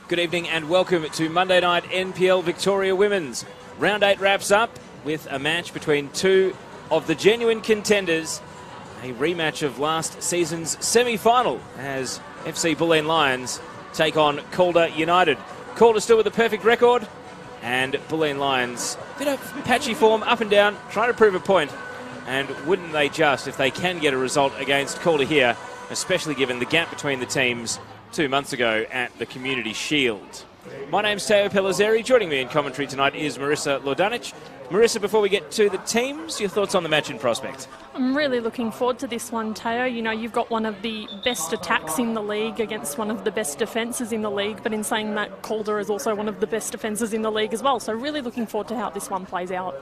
Good evening and welcome to Monday night NPL Victoria Women's. Round 8 wraps up with a match between two of the genuine contenders. A rematch of last season's semi-final as FC Bulleen Lions take on Calder United. Calder still with a perfect record, and Bulleen Lions, a bit of patchy form, up and down, trying to prove a point. And wouldn't they just if they can get a result against Calder here, especially given the gap between the teams 2 months ago at the Community Shield. My name's Teo Pellizzeri. Joining me in commentary tonight is Marissa Lordanic. Marissa, before we get to the teams, your thoughts on the match in prospect? I'm really looking forward to this one, Teo. You know, you've got one of the best attacks in the league against one of the best defences in the league, but in saying that, Calder is also one of the best defences in the league as well. So really looking forward to how this one plays out.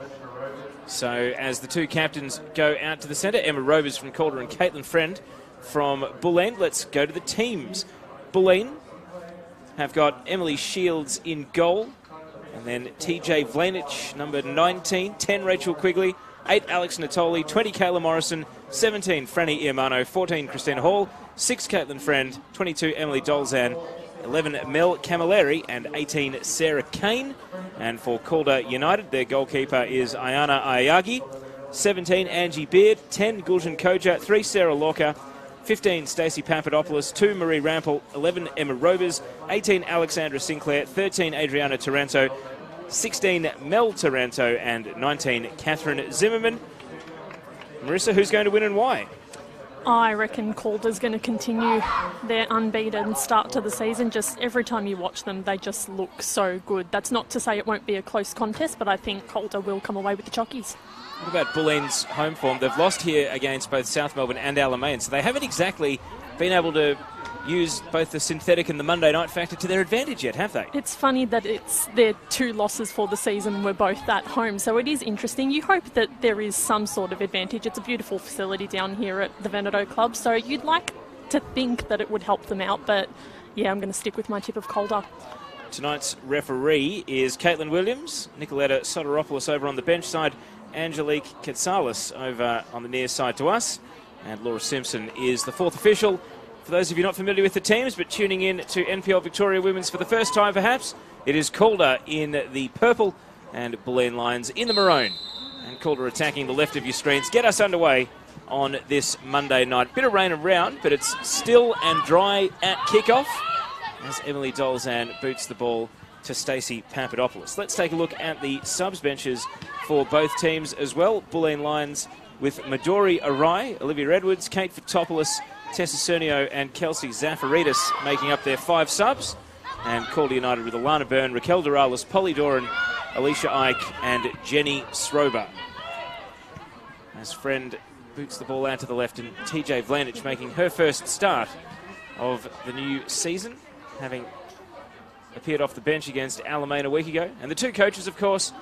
So as the two captains go out to the centre, Emma Rovers from Calder and Caitlin Friend from Bulleen, let's go to the teams. Bulleen have got Emily Shields in goal, and then TJ Vlanic, number 19, 10 Rachel Quigley, 8 Alex Natoli, 20 Kayla Morrison, 17 Franny Iamano, 14 Christina Hall, 6 Caitlin Friend, 22 Emily Dolzan, 11 Mel Camilleri, and 18 Sarah Kane. And for Calder United, their goalkeeper is Ayana Ayagi, 17 Angie Beard, 10 Gulshan Koja, 3 Sarah Lorca, 15 Stacey Papadopoulos, 2 Marie Rampel, 11 Emma Rovers, 18 Alexandra Sinclair, 13 Adriana Taranto, 16 Mel Taranto, and 19 Catherine Zimmerman. Marissa, who's going to win and why? I reckon Calder's going to continue their unbeaten start to the season. Just every time you watch them, they just look so good. That's not to say it won't be a close contest, but I think Calder will come away with the chockies. What about Bulleen's home form? They've lost here against both South Melbourne and Alamein, so they haven't exactly been able to use both the synthetic and the Monday night factor to their advantage yet, have they? It's funny that it's their 2 losses for the season were both at home, so it is interesting. You hope that there is some sort of advantage. It's a beautiful facility down here at the Veneto Club, so you'd like to think that it would help them out, but yeah, I'm going to stick with my tip of Calder. Tonight's referee is Caitlin Williams, Nicoletta Soteropoulos over on the bench side, Angelique Katsalis over on the near side to us, and Laura Simpson is the 4th official. For those of you not familiar with the teams but tuning in to NPL Victoria Women's for the first time perhaps, it is Calder in the purple and Bulleen Lions in the maroon. And Calder attacking the left of your screens. Get us underway on this Monday night. Bit of rain around, but it's still and dry at kickoff as Emily Dolzan boots the ball to Stacey Papadopoulos. Let's take a look at the subs benches for both teams as well. Bulleen Lions with Midori Arai, Olivia Edwards, Kate Fotopoulos, Tessa Cernio and Kelsey Zafaridis making up their 5 subs. And Calder United with Alana Byrne, Raquel Doralis, Polly Doran, Alicia Ike and Jenny Srober. As Friend boots the ball out to the left, and TJ Vlanic making her first start of the new season, having appeared off the bench against Alamein a week ago. And the two coaches, of course,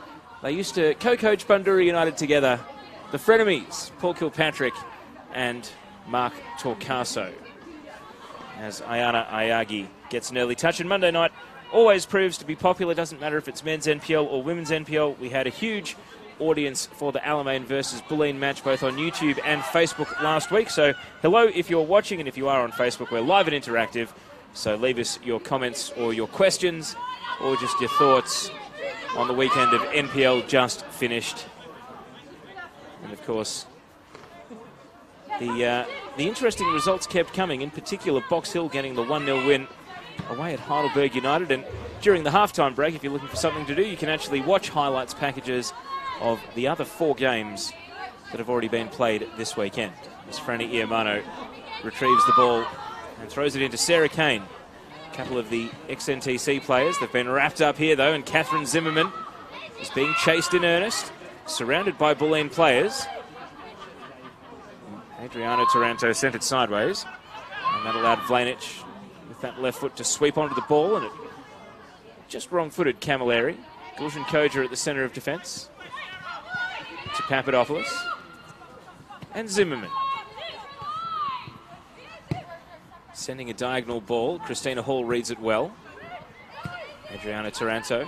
they used to co-coach Bundoora United together. The frenemies, Paul Kilpatrick and Mark Torcaso. As Ayana Ayagi gets an early touch. And Monday night always proves to be popular. Doesn't matter if it's men's NPL or women's NPL. We had a huge audience for the Alamein versus Bulleen match both on YouTube and Facebook last week. So hello if you're watching, and if you are on Facebook, we're live and interactive. So leave us your comments or your questions or just your thoughts on the weekend of NPL just finished. And of course, the interesting results kept coming, in particular Box Hill getting the 1-0 win away at Heidelberg United. And during the halftime break, if you're looking for something to do, you can actually watch highlights packages of the other 4 games that have already been played this weekend. As Franny Iamano retrieves the ball and throws it into Sarah Kane. A couple of the ex-NTC players, they've been wrapped up here though, and Catherine Zimmerman is being chased in earnest, surrounded by Bulleen players. Adriana Taranto sent it sideways, and that allowed Vlanic with that left foot to sweep onto the ball, and it just wrong-footed Camilleri. Gulshan Koja at the centre of defence to Papadopoulos and Zimmerman. Sending a diagonal ball. Christina Hall reads it well. Adriana Taranto.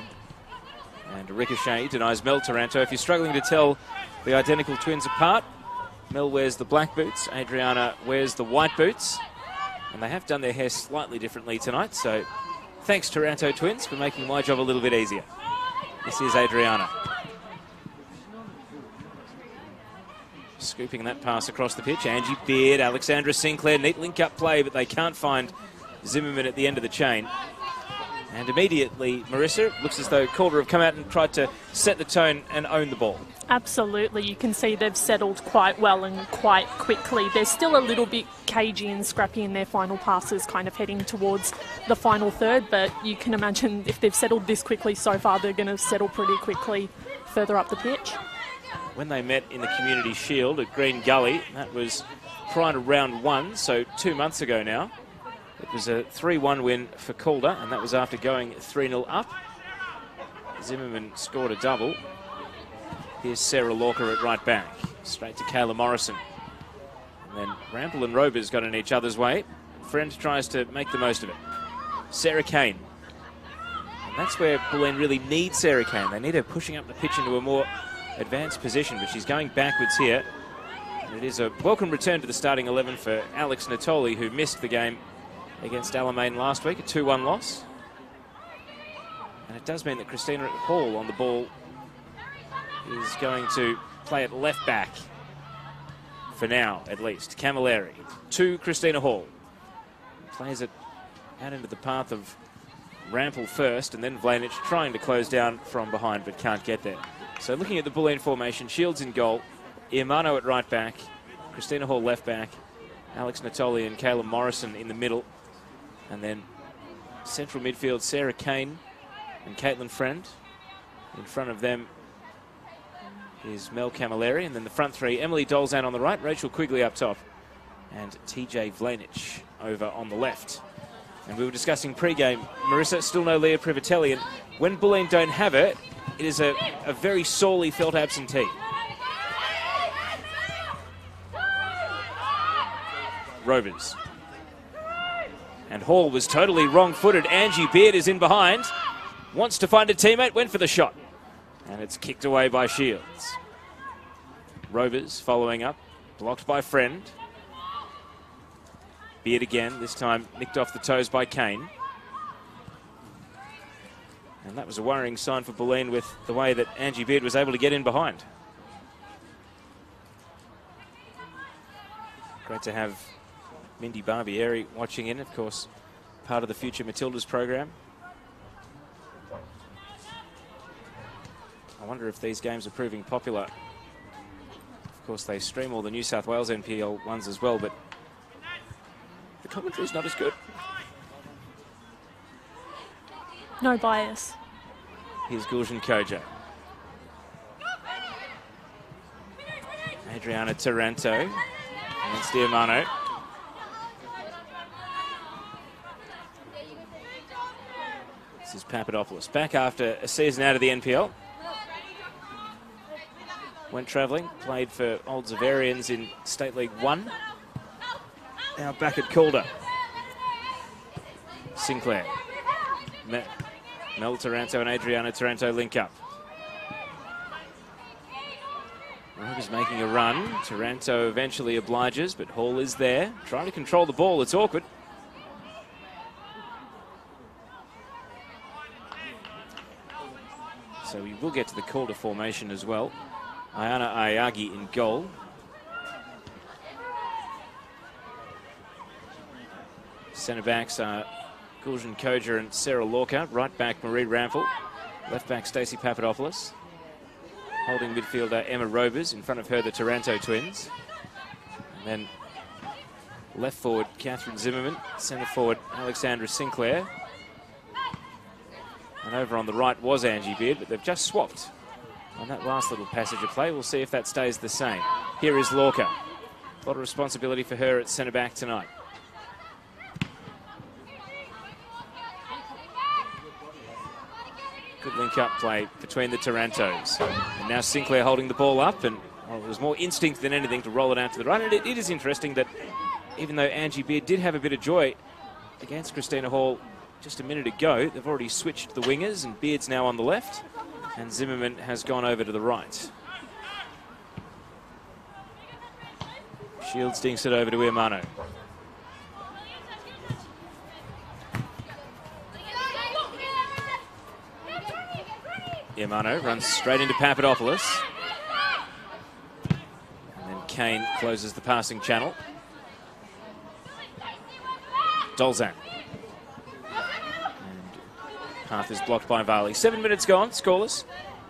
And Ricochet denies Mel Taranto. If you're struggling to tell the identical twins apart, Mel wears the black boots, Adriana wears the white boots. And they have done their hair slightly differently tonight, so Thanks, Taranto twins, for making my job a little bit easier. This is Adriana. Scooping that pass across the pitch. Angie Beard, Alexandra Sinclair, neat link-up play, but they can't find Zimmerman at the end of the chain. And immediately, Marissa, looks as though Calder have come out and tried to set the tone and own the ball. Absolutely. You can see they've settled quite well and quite quickly. They're still a little bit cagey and scrappy in their final passes, kind of heading towards the final third, but you can imagine if they've settled this quickly so far, they're going to settle pretty quickly further up the pitch. When they met in the Community Shield at Green Gully, that was prior to round 1, so 2 months ago now. It was a 3-1 win for Calder, and that was after going 3-0 up. Zimmerman scored a double. Here's Sarah Lorca at right back. Straight to Kayla Morrison. And then Rample and Rovers got in each other's way. Friend tries to make the most of it. Sarah Kane. And that's where Bulleen really needs Sarah Kane. They need her pushing up the pitch into a more advanced position, but she's going backwards here. And it is a welcome return to the starting 11 for Alex Natoli, who missed the game against Alamein last week, a 2-1 loss. And it does mean that Christina Hall on the ball is going to play at left back for now, at least. Camilleri to Christina Hall. Plays it out into the path of Rample first, and then Vlanic trying to close down from behind, but can't get there. So looking at the Bulleen formation, Shields in goal, Iamano at right back, Christina Hall left back, Alex Natoli and Kayla Morrison in the middle, and then central midfield, Sarah Kane and Caitlin Friend. In front of them is Mel Camilleri, and then the front three, Emily Dolzan on the right, Rachel Quigley up top, and TJ Vlanic over on the left. And we were discussing pre-game, Marissa, still no Leah Privatelli, and when Bulleen don't have her, it is a very sorely felt absentee. Rovers. And Hall was totally wrong-footed. Angie Beard is in behind. Wants to find a teammate, went for the shot. And it's kicked away by Shields. Rovers following up, blocked by Friend. Beard again, this time nicked off the toes by Kane. And that was a worrying sign for Bulleen with the way that Angie Beard was able to get in behind. Great to have Mindy Barbieri watching in, of course, part of the Future Matildas program. I wonder if these games are proving popular. Of course, they stream all the New South Wales NPL ones as well, but the commentary's not as good. No bias. Here's Gulshan Kojo. Adriana Taranto against Diamano. This is Papadopoulos, back after a season out of the NPL. Went travelling, played for Old Zavarians in State League 1. Now back at Calder. Sinclair. Mel Taranto and Adriana Taranto link up. Rovers making a run. Taranto eventually obliges, but Hall is there. Trying to control the ball. It's awkward. So we will get to the Calder formation as well. Ayana Ayagi in goal. Centre backs are Gulshan Kojo and Sarah Lorca. Right back Marie Rample. Left back Stacey Papadopoulos. Holding midfielder Emma Rovers. In front of her the Taranto twins. And then left forward Catherine Zimmerman. Centre forward Alexandra Sinclair. And over on the right was Angie Beard, but they've just swapped on that last little passage of play. We'll see if that stays the same. Here is Lorca. A lot of responsibility for her at centre back tonight. Good link-up play between the Tarantos. And now Sinclair holding the ball up, and well, it was more instinct than anything to roll it out to the right. And it is interesting that even though Angie Beard did have a bit of joy against Christina Hall just a minute ago, they've already switched the wingers, and Beard's now on the left, and Zimmerman has gone over to the right. Shields dinks it over to Iamano. Diamano runs straight into Papadopoulos. And then Kane closes the passing channel. Dolzan. And path is blocked by Varley. 7 minutes gone, scoreless.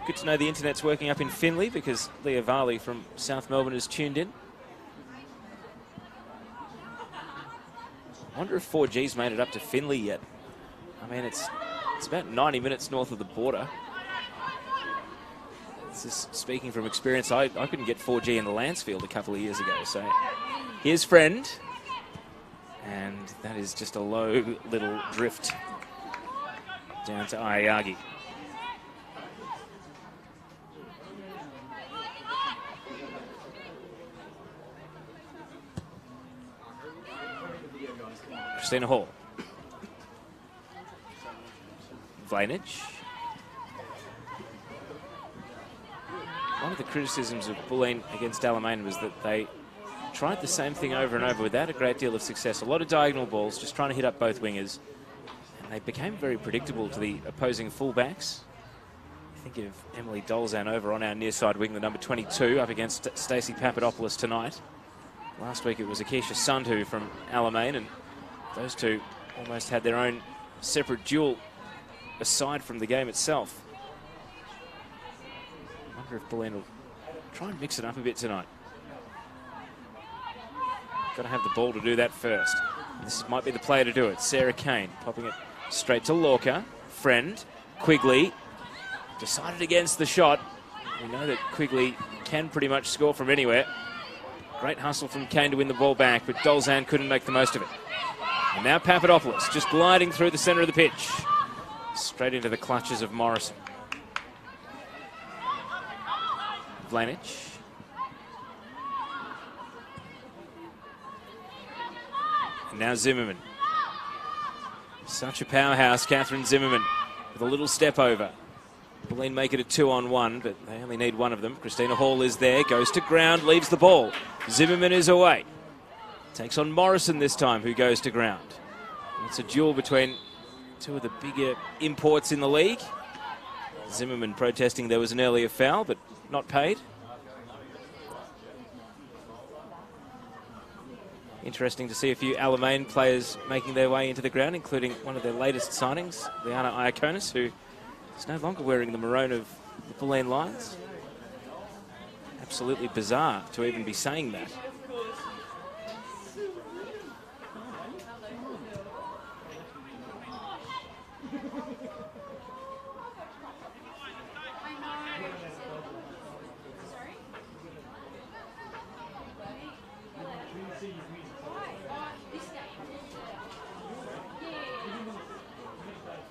Good to know the internet's working up in Finley because Leah Varley from South Melbourne has tuned in. I wonder if 4G's made it up to Finley yet. I mean, it's about 90 minutes north of the border. This is speaking from experience. I couldn't get 4G in the Lansfield a couple of years ago. So here's Friend. And that is just a low little drift down to Ayagi. Christina Hall. Vlanich. One of the criticisms of Bulleen against Alamein was that they tried the same thing over and over without a great deal of success. A lot of diagonal balls, just trying to hit up both wingers. And they became very predictable to the opposing fullbacks. Think of Emily Dolzan over on our near side wing, the number 22, up against Stacey Papadopoulos tonight. Last week it was Akisha Sandhu from Alamein, and those two almost had their own separate duel aside from the game itself. I wonder if Bulleen will try and mix it up a bit tonight. Got to have the ball to do that first. This might be the player to do it. Sarah Kane popping it straight to Lorca. Friend. Quigley decided against the shot. We know that Quigley can pretty much score from anywhere. Great hustle from Kane to win the ball back, but Dolzan couldn't make the most of it. And now Papadopoulos just gliding through the centre of the pitch. Straight into the clutches of Morrison. Vlanich. And now Zimmerman. Such a powerhouse, Catherine Zimmerman, with a little step over. Bulleen make it a 2-on-1, but they only need one of them. Christina Hall is there, goes to ground, leaves the ball. Zimmerman is away. Takes on Morrison this time, who goes to ground. It's a duel between two of the bigger imports in the league. Zimmerman protesting there was an earlier foul, but not paid. Interesting to see a few Alamein players making their way into the ground, including one of their latest signings, Liana Iakonis, who is no longer wearing the maroon of the Bulleen Lions. Absolutely bizarre to even be saying that.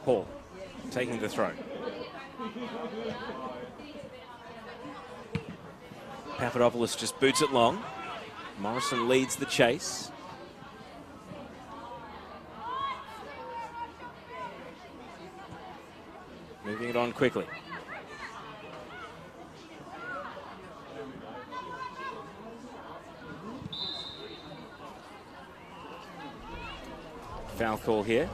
Hall taking the throw. Papadopoulos just boots it long. Morrison leads the chase. Moving it on quickly. Foul call here.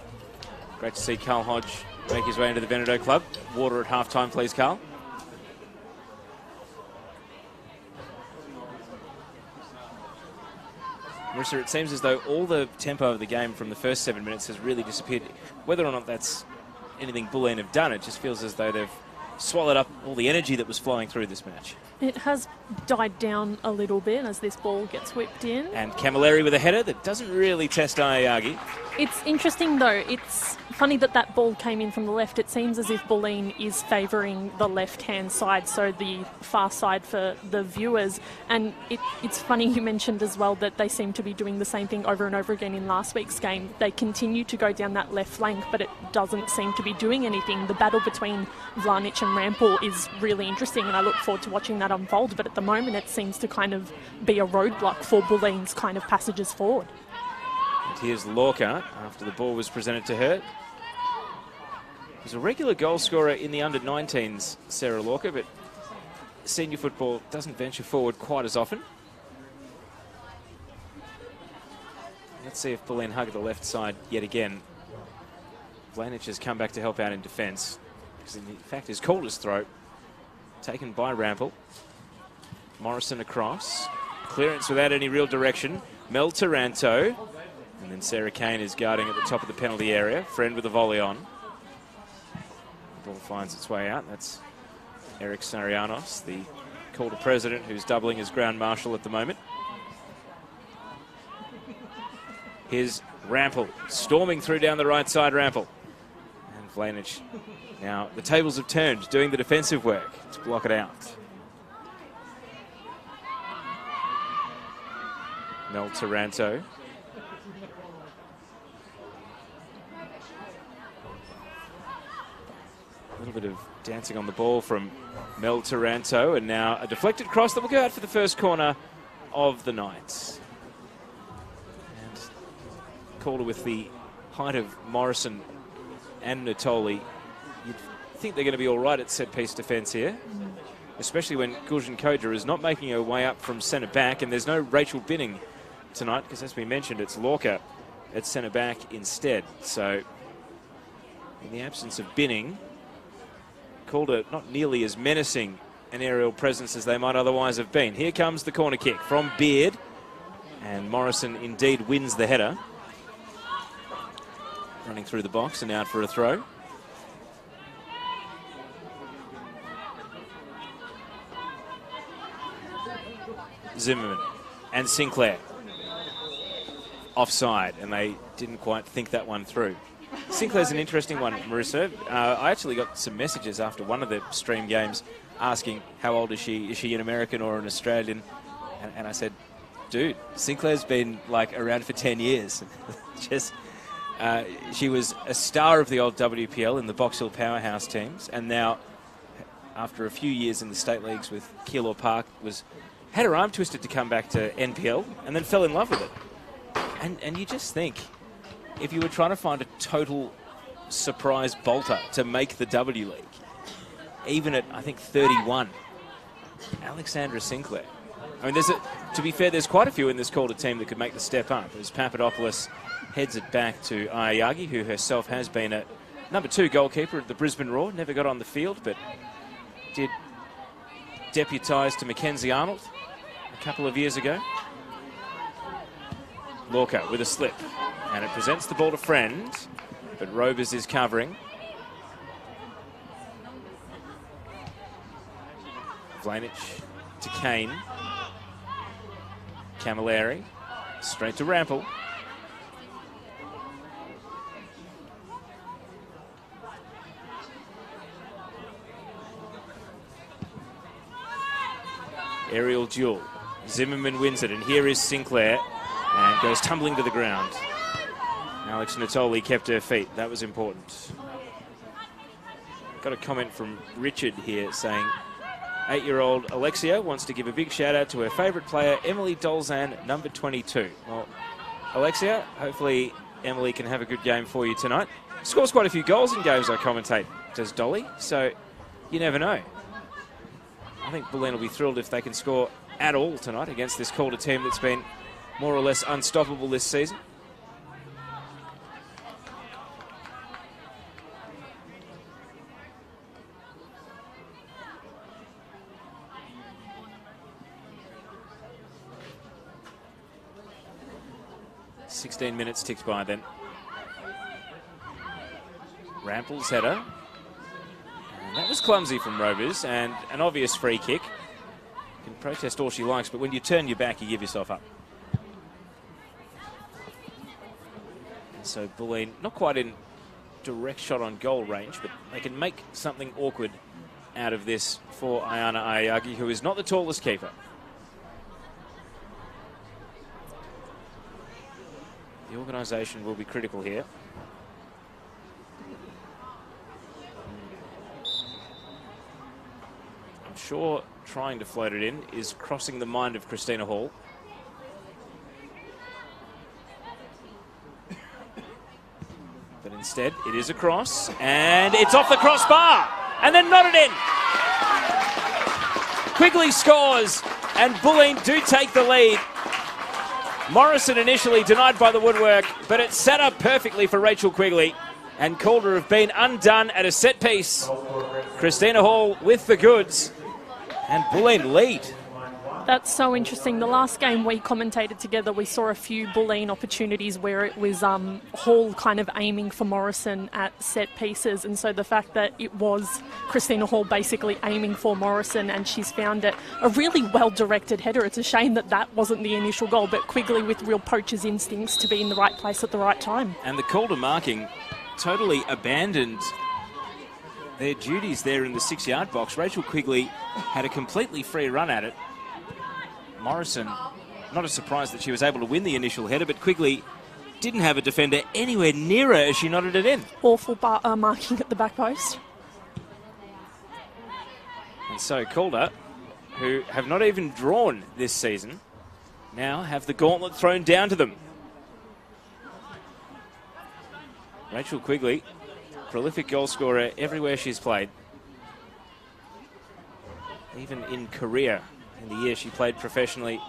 Great to see Carl Hodge make his way into the Veneto club. Water at half-time, please, Carl. Marissa, it seems as though all the tempo of the game from the first 7 minutes has really disappeared. Whether or not that's anything Bulleen have done, it just feels as though they've swallowed up all the energy that was flowing through this match. It has died down a little bit as this ball gets whipped in. And Camilleri with a header that doesn't really test Ayagi. It's interesting, though. It's funny that that ball came in from the left. It seems as if Bulleen is favouring the left-hand side, so the far side for the viewers. And it's funny you mentioned as well that they seem to be doing the same thing over and over again in last week's game. They continue to go down that left flank, but it doesn't seem to be doing anything. The battle between Vlanich and Rampal is really interesting, and I look forward to watching that unfold. But at the moment, it seems to kind of be a roadblock for Bulleen's kind of passages forward. And here's Lorca after the ball was presented to her. She's a regular goal scorer in the under-19s, Sarah Lorca, but senior football doesn't venture forward quite as often. Let's see if Bulleen hug the left side yet again. Vlanich has come back to help out in defence, because in fact his Calder's throw taken by Rample. Morrison across. Clearance without any real direction. Mel Taranto. And then Sarah Kane is guarding at the top of the penalty area. Friend with a volley on. The ball finds its way out. That's Eric Sarianos, the Calder president, who's doubling as ground marshal at the moment. Here's Rample, storming through down the right side, Rample. And Vlanich. Now, the tables have turned, doing the defensive work to block it out. Mel Taranto. A little bit of dancing on the ball from Mel Taranto, and now a deflected cross that will go out for the first corner of the night. And Calder with the height of Morrison and Natoli, you'd think they're going to be all right at set-piece defence here, especially when Gulshan Koja is not making her way up from centre-back, and there's no Rachel Binning tonight, because as we mentioned, it's Lorca at centre-back instead. So, in the absence of Binning, Calder not nearly as menacing an aerial presence as they might otherwise have been. Here comes the corner kick from Beard, and Morrison indeed wins the header. Running through the box and out for a throw. Zimmerman and Sinclair offside, and they didn't quite think that one through. Sinclair's an interesting one, Marissa. I actually got some messages after one of the stream games asking how old is she? Is she an American or an Australian? And I said, dude, Sinclair's been like around for 10 years. Just, she was a star of the old WPL in the Box Hill Powerhouse teams, and now, after a few years in the state leagues with Keilor Park, had her arm twisted to come back to NPL and then fell in love with it. And you just think, if you were trying to find a total surprise bolter to make the W League, even at, I think, 31, Alexandra Sinclair. I mean, to be fair, there's quite a few in this Calder team that could make the step up, as Papadopoulos heads it back to Ayagi, who herself has been a #2 goalkeeper at the Brisbane Roar. Never got on the field, but did deputise to Mackenzie Arnold a couple of years ago. Lorca with a slip, and it presents the ball to Friend, but Robers is covering. Vlanich to Kane. Camilleri straight to Rample. Aerial duel. Zimmerman wins it, and here is Sinclair, and goes tumbling to the ground. Alex Natoli kept her feet. That was important. Got a comment from Richard here saying, 8-year-old Alexia wants to give a big shout out to her favourite player, Emily Dolzan, number 22. Well, Alexia, hopefully Emily can have a good game for you tonight. Scores quite a few goals in games I commentate, does Dolly, so you never know. I think Bulleen will be thrilled if they can score at all tonight against this Calder team that's been more or less unstoppable this season. ...16 minutes ticked by then. Rample's header. And that was clumsy from Robers, and an obvious free kick. You can protest all she likes, but when you turn your back, you give yourself up. And so Bulleen, not quite in direct shot on goal range, but they can make something awkward out of this for Ayana Ayagi, who is not the tallest keeper. The organisation will be critical here. I'm sure trying to float it in is crossing the mind of Christina Hall. But instead, it is a cross, and it's off the crossbar, and then nodded in. Quigley scores, and Bulleen do take the lead. Morrison initially denied by the woodwork, but it set up perfectly for Rachel Quigley, and Calder have been undone at a set piece. Christina Hall with the goods, And Bulleen lead. That's so interesting. The last game we commentated together, we saw a few Bulleen opportunities where it was Hall kind of aiming for Morrison at set pieces. And so the fact that it was Christina Hall basically aiming for Morrison and she's found it a really well-directed header. It's a shame that that wasn't the initial goal, but Quigley with real poacher's instincts to be in the right place at the right time. And the Calder marking totally abandoned their duties there in the 6-yard box. Rachel Quigley had a completely free run at it. Morrison, not a surprise that she was able to win the initial header, but Quigley didn't have a defender anywhere near her as she nodded it in. Awful marking at the back post. And so Calder, who have not even drawn this season, now have the gauntlet thrown down to them. Rachel Quigley, prolific goal scorer everywhere she's played. Even in career. In the year she played professionally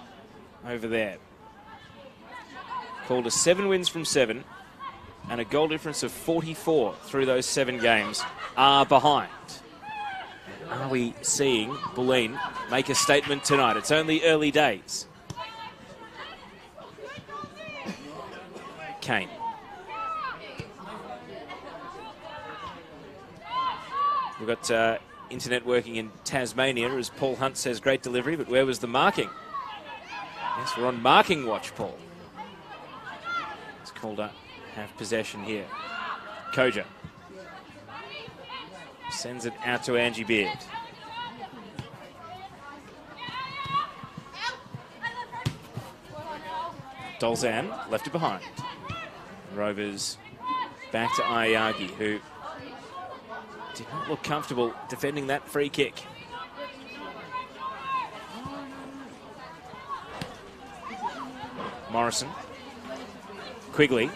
over there. Calder 7 wins from 7 and a goal difference of 44 through those 7 games are behind. Are we seeing Bulleen make a statement tonight? It's only early days. Kane. We've got internet working in Tasmania, as Paul Hunt says, great delivery, but where was the marking? Yes, we're on marking watch, Paul. It's Calder have possession here. Koja sends it out to Angie Beard. Dolzan left it behind. Rovers back to Ayagi, who did not look comfortable defending that free kick. Morrison. Quigley.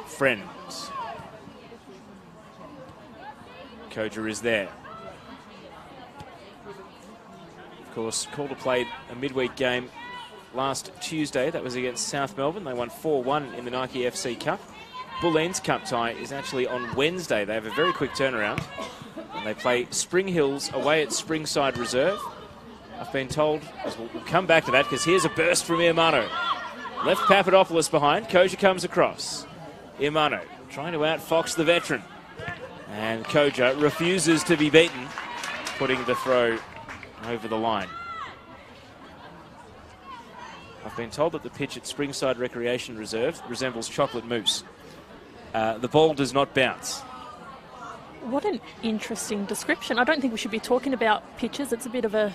Friends. Koja is there. Of course, Calder played a midweek game last Tuesday. That was against South Melbourne. They won 4-1 in the Nike FC Cup. Bulleen's Cup tie is actually on Wednesday. They have a very quick turnaround. And they play Spring Hills away at Springside Reserve. I've been told, we'll come back to that, because here's a burst from Iamano. Left Papadopoulos behind. Koja comes across. Iamano trying to outfox the veteran. And Koja refuses to be beaten, putting the throw over the line. I've been told that the pitch at Springside Recreation Reserve resembles chocolate mousse. The ball does not bounce. What an interesting description. I don't think we should be talking about pitches. It's a bit of a...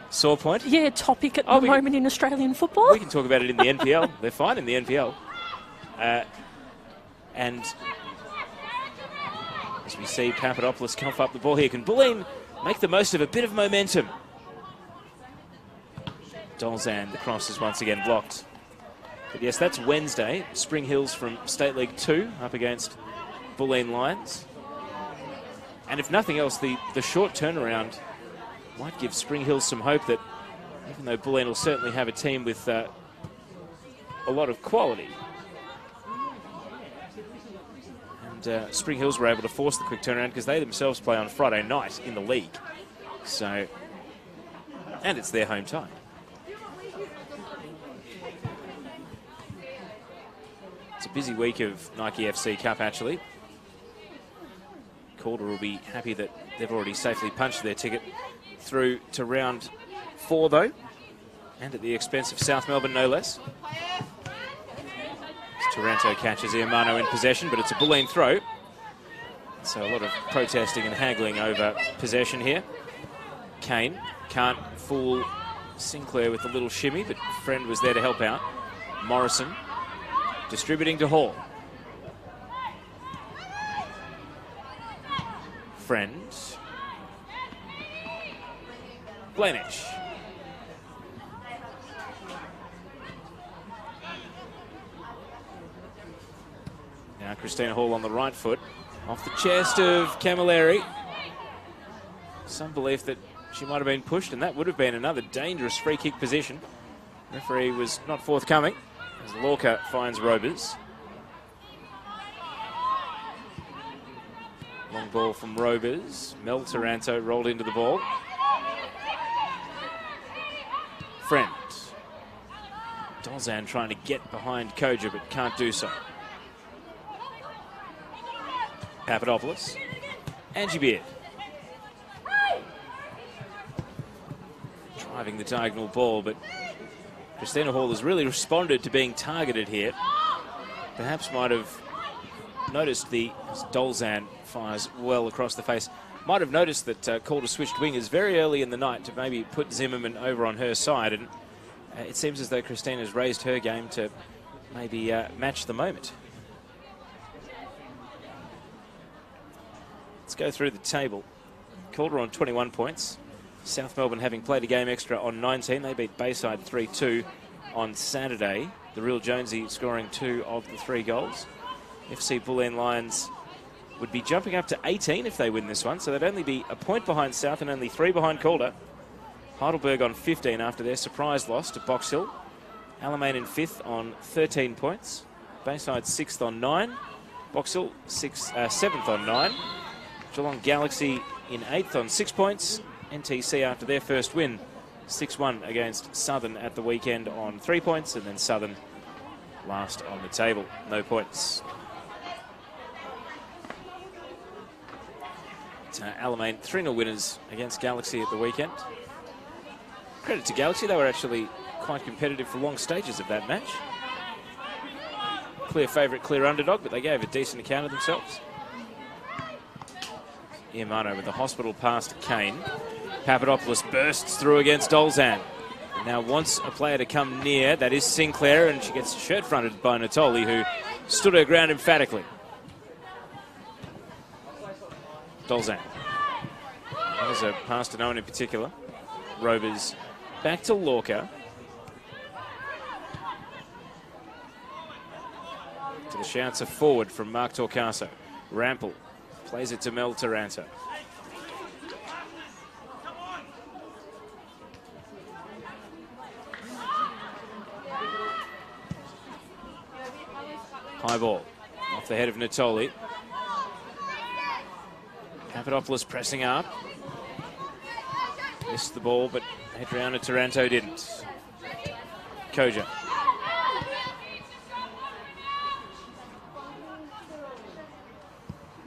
Sore point? Yeah, topic at the moment in Australian football. We can talk about it in the NPL. They're fine in the NPL. And as we see Papadopoulos cough up the ball here, can Bulleen make the most of a bit of momentum? Dolzan, the cross is once again blocked. But yes, that's Wednesday. Spring Hills from State League 2 up against Bulleen Lions. And if nothing else, the short turnaround might give Spring Hills some hope that, even though Bulleen will certainly have a team with a lot of quality, and Spring Hills were able to force the quick turnaround because they themselves play on Friday night in the league. So, and it's their home tie. It's a busy week of Nike FC Cup, actually. Calder will be happy that they've already safely punched their ticket through to round 4, though, and at the expense of South Melbourne, no less. Taranto catches Iamano in possession, but it's a Bulleen throw. So a lot of protesting and haggling over possession here. Kane can't fool Sinclair with a little shimmy, but Friend was there to help out. Morrison distributing to Hall. Friend. Blanish. Now Christina Hall on the right foot. Off the chest of Camilleri. Some belief that she might have been pushed, and that would have been another dangerous free kick position. Referee was not forthcoming as Lorca finds Robers. Long ball from Robers. Mel Taranto rolled into the ball. Friend. Dolzan trying to get behind Koja, but can't do so. Papadopoulos. Angie Beard. Driving the diagonal ball, but Christina Hall has really responded to being targeted here. Perhaps might have noticed Dolzan fires well across the face. Might have noticed that Calder switched wingers very early in the night to maybe put Zimmerman over on her side, and it seems as though Christina's raised her game to maybe match the moment. Let's go through the table. Calder on 21 points. South Melbourne having played a game extra on 19. They beat Bayside 3-2 on Saturday. The real Jonesy scoring 2 of the 3 goals. FC Bulleen Lions would be jumping up to 18 if they win this one, so they'd only be a point behind South and only 3 behind Calder. Heidelberg on 15 after their surprise loss to Box Hill. Alamein in 5th on 13 points. Bayside 6th on 9. Box Hill 7th on 9. Geelong Galaxy in 8th on 6 points. NTC after their first win, 6-1 against Southern at the weekend on 3 points, and then Southern last on the table, no points. Alamein 3-0 winners against Galaxy at the weekend. Credit to Galaxy, they were actually quite competitive for long stages of that match. Clear favourite, clear underdog, but they gave a decent account of themselves. Iamano with the hospital pass to Kane. Papadopoulos bursts through against Dolzan. Now wants a player to come near. That is Sinclair, and she gets shirt fronted by Natoli, who stood her ground emphatically. Dolzan. There's a pass to no one in particular. Robers back to Lorca. To the shouts of forward from Mark Torcaso. Rampel plays it to Mel Taranto. High ball off the head of Natoli. Papadopoulos pressing up. Missed the ball, but Adriana Taranto didn't. Koja.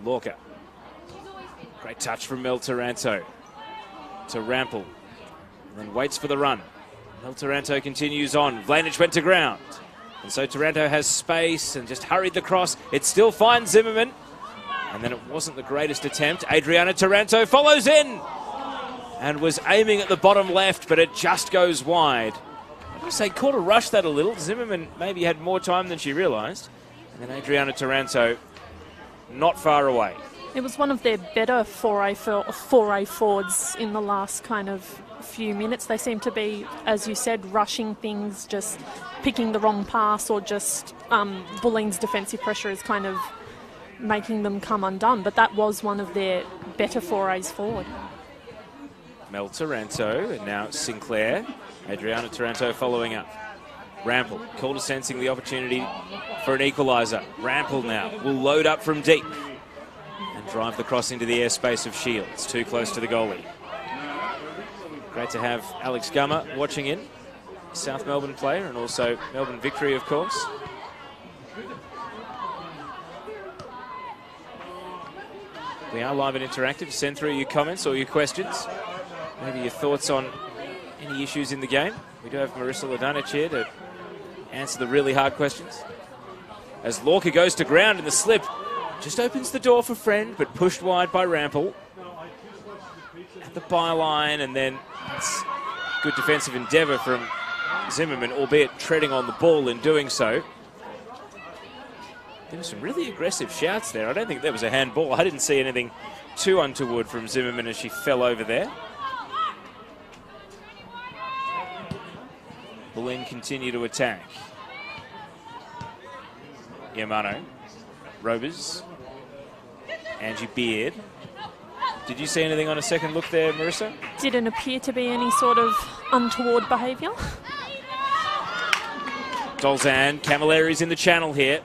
Lorca. Great touch from Mel Taranto to Rampel. And then waits for the run. Mel Taranto continues on. Vlanic went to ground. And so Taranto has space and just hurried the cross. It still finds Zimmerman. And then it wasn't the greatest attempt. Adriana Taranto follows in and was aiming at the bottom left, but it just goes wide. I would say Calder rushed that a little. Zimmerman maybe had more time than she realised. And then Adriana Taranto not far away. It was one of their better foray forwards in the last kind of few minutes. They seem to be, as you said, rushing things, just picking the wrong pass, or just Bulleen's defensive pressure is kind of making them come undone. But that was one of their better forays forward. Mel Taranto, and now Sinclair. Adriana Taranto following up. Rampel, Calder sensing the opportunity for an equaliser. Rampel now will load up from deep and drive the cross into the airspace of Shields, too close to the goalie. Great to have Alex Gummer watching in, South Melbourne player, and also Melbourne Victory, of course. We are live and interactive. Send through your comments or your questions. Maybe your thoughts on any issues in the game. We do have Marissa Ladanic here to answer the really hard questions. As Lorca goes to ground in the slip, just opens the door for Friend, but pushed wide by Rampel. At the byline, and then it's good defensive endeavour from Zimmerman, albeit treading on the ball in doing so. There were some really aggressive shouts there. I don't think there was a handball. I didn't see anything too untoward from Zimmerman as she fell over there. Bulleen continue to attack. Iamano. Robers. Angie Beard. Did you see anything on a second look there, Marissa? Didn't appear to be any sort of untoward behaviour. Dolzan. Camilleri's in the channel here.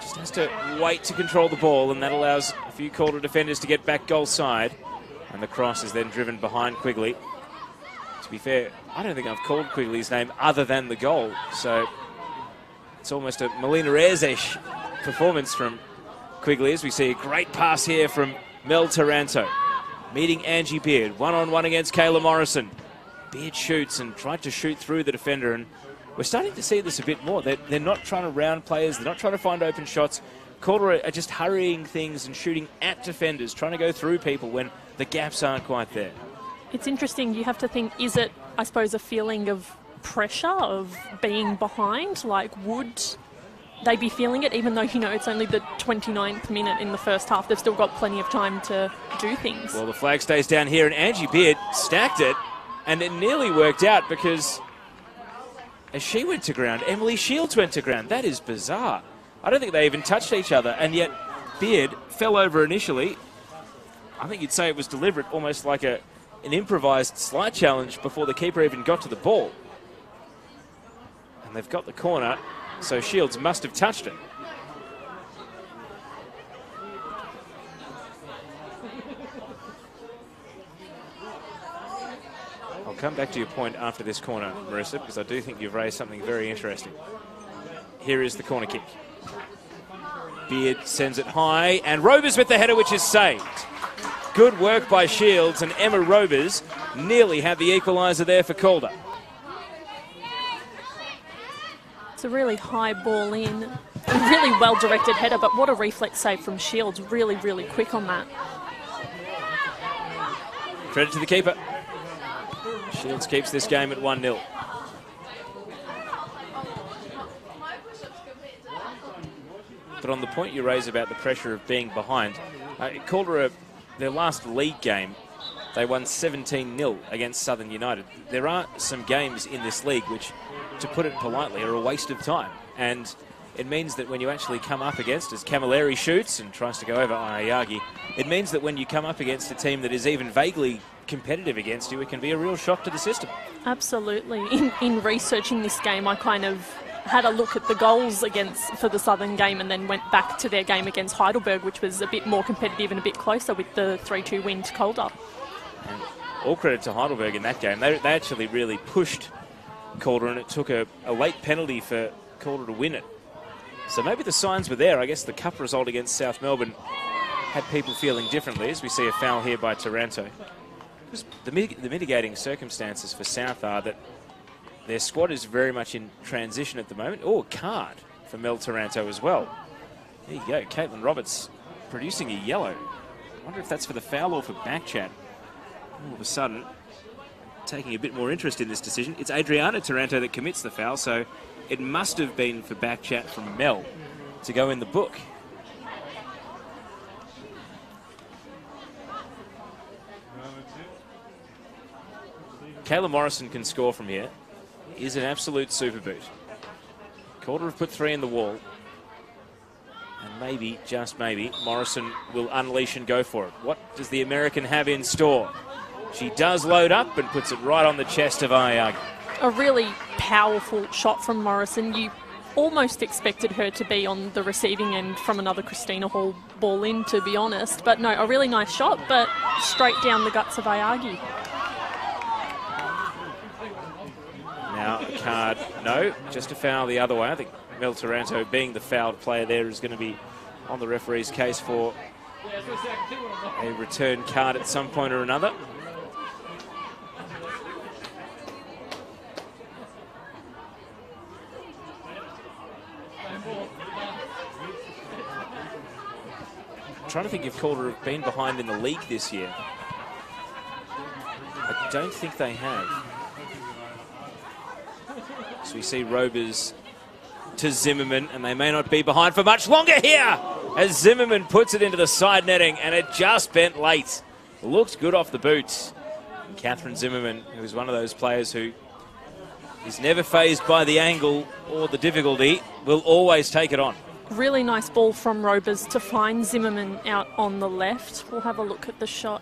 Just has to wait to control the ball, and that allows a few Calder defenders to get back goal side. And the cross is then driven behind Quigley. To be fair, I don't think I've called Quigley's name other than the goal. So it's almost a Melina Reyes-ish performance from Quigley, as we see a great pass here from Mel Taranto. Meeting Angie Beard, one-on-one against Kayla Morrison. Beard shoots and tried to shoot through the defender, and we're starting to see this a bit more. They're not trying to round players, they're not trying to find open shots. Calder are just hurrying things and shooting at defenders, trying to go through people when the gaps aren't quite there. It's interesting. You have to think, is it, I suppose, a feeling of pressure, of being behind? Like, would they be feeling it, even though, you know, it's only the 29th minute in the first half? They've still got plenty of time to do things. Well, the flag stays down here, and Angie Beard stacked it, and it nearly worked out because as she went to ground, Emily Shields went to ground. That is bizarre. I don't think they even touched each other, and yet Beard fell over initially. I think you'd say it was deliberate, almost like an improvised slide challenge before the keeper even got to the ball. And they've got the corner, so Shields must have touched it. I'll come back to your point after this corner, Marissa, because I do think you've raised something very interesting. Here is the corner kick. Beard sends it high, and Robers with the header, which is saved. Good work by Shields, and Emma Robers nearly had the equaliser there for Calder. It's a really high ball in, a really well-directed header, but what a reflex save from Shields. Really, really quick on that. Credit to the keeper. Shields keeps this game at 1-0. But on the point you raise about the pressure of being behind, Calder, their last league game, they won 17-0 against Southern United. There are some games in this league which, to put it politely, are a waste of time. And it means that when you actually come up against, as Camilleri shoots and tries to go over Ayagi, it means that when you come up against a team that is even vaguely competitive against you, it can be a real shock to the system. Absolutely. In researching this game, I kind of had a look at the goals for the Southern game, and then went back to their game against Heidelberg, which was a bit more competitive and a bit closer with the 3-2 win to Calder. And all credit to Heidelberg in that game. They actually really pushed Calder, and it took a late penalty for Calder to win it. So maybe the signs were there. I guess the cup result against South Melbourne had people feeling differently, as we see a foul here by Taranto. The mitigating circumstances for South are that their squad is very much in transition at the moment. Oh, a card for Mel Taranto as well. There you go. Caitlin Roberts producing a yellow. I wonder if that's for the foul or for back chat. All of a sudden, taking a bit more interest in this decision. It's Adriana Taranto that commits the foul, so it must have been for back chat from Mel to go in the book. Kayla Morrison can score from here. Is an absolute super boot. Calder have put 3 in the wall. And maybe, just maybe, Morrison will unleash and go for it. What does the American have in store? She does load up and puts it right on the chest of Ayagi. A really powerful shot from Morrison. You almost expected her to be on the receiving end from another Christina Hall ball in, to be honest. But no, a really nice shot, but straight down the guts of Ayagi. Now a card, no, just a foul the other way. I think Mel Taranto, being the fouled player there, is going to be on the referee's case for a return card at some point or another. I'm trying to think if Calder have been behind in the league this year. I don't think they have. So we see Robers to Zimmerman, and they may not be behind for much longer here as Zimmerman puts it into the side netting, and it just bent late. Looked good off the boots. And Catherine Zimmerman, who is one of those players who is never fazed by the angle or the difficulty, will always take it on. Really nice ball from Robers to find Zimmerman out on the left. We'll have a look at the shot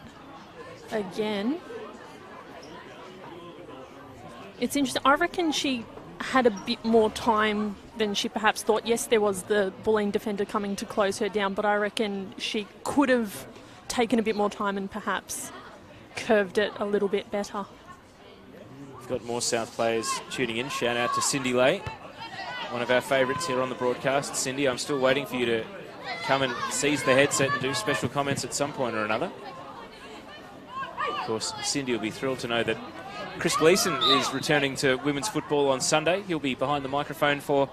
again. It's interesting. I reckon she had a bit more time than she perhaps thought. Yes, there was the Bulleen defender coming to close her down, but I reckon she could have taken a bit more time and perhaps curved it a little bit better. We've got more South players tuning in. Shout out to Cindy Lay, one of our favourites here on the broadcast. Cindy, I'm still waiting for you to come and seize the headset and do special comments at some point or another. Of course, Cindy will be thrilled to know that Chris Gleeson is returning to women's football on Sunday. He'll be behind the microphone for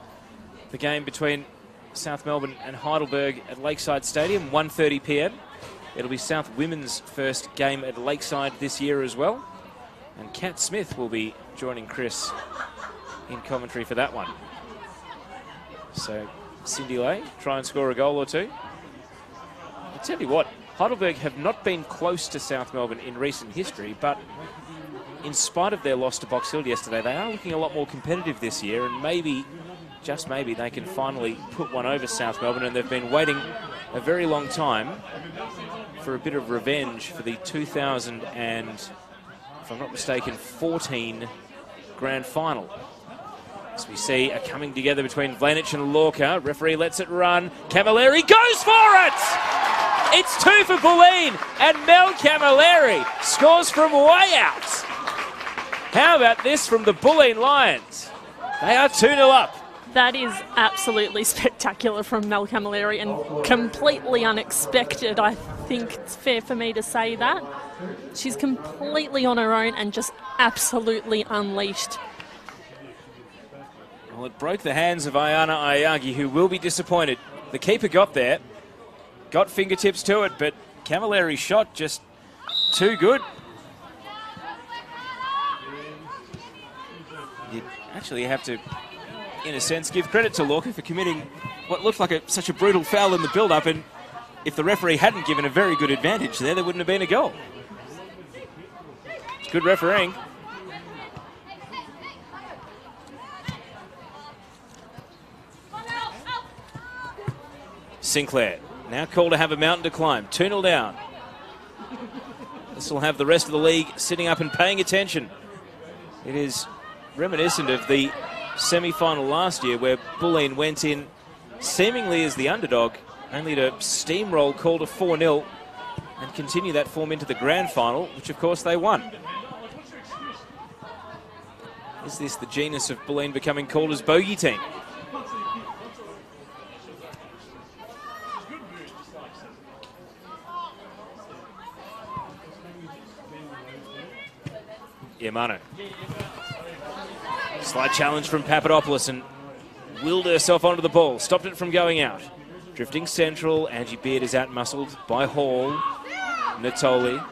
the game between South Melbourne and Heidelberg at Lakeside Stadium, 1:30 p.m. It'll be South Women's first game at Lakeside this year as well. And Kat Smith will be joining Chris in commentary for that one. So Cindy Lay, try and score a goal or two. I'll tell you what, Heidelberg have not been close to South Melbourne in recent history, but in spite of their loss to Box Hill yesterday, they are looking a lot more competitive this year, and maybe, just maybe, they can finally put one over South Melbourne, and they've been waiting a very long time for a bit of revenge for the 2000 and, if I'm not mistaken, 14 grand final. As we see a coming together between Vlanich and Lorca. Referee lets it run. Camilleri goes for it! It's 2 for Bulleen, and Mel Camilleri scores from way out. How about this from the Bulleen Lions? They are 2-0 up. That is absolutely spectacular from Mel Camilleri and completely unexpected. I think it's fair for me to say that. She's completely on her own and just absolutely unleashed. Well, it broke the hands of Ayana Ayagi, who will be disappointed. The keeper got there, got fingertips to it, but Camilleri's shot just too good. You actually have to, in a sense, give credit to Lorca for committing what looked like such a brutal foul in the build-up, and if the referee hadn't given a very good advantage there wouldn't have been a goal. It's good refereeing. Sinclair, now called to have a mountain to climb. 2-0 down. This will have the rest of the league sitting up and paying attention. It is reminiscent of the semi-final last year where Bulleen went in seemingly as the underdog, only to steamroll Calder 4-0 and continue that form into the grand final, which of course they won. Is this the genus of Bulleen becoming Calder's bogey team? Yamano. Slight challenge from Papadopoulos and willed herself onto the ball. Stopped it from going out. Drifting central. Angie Beard is out-muscled by Hall. Natoli.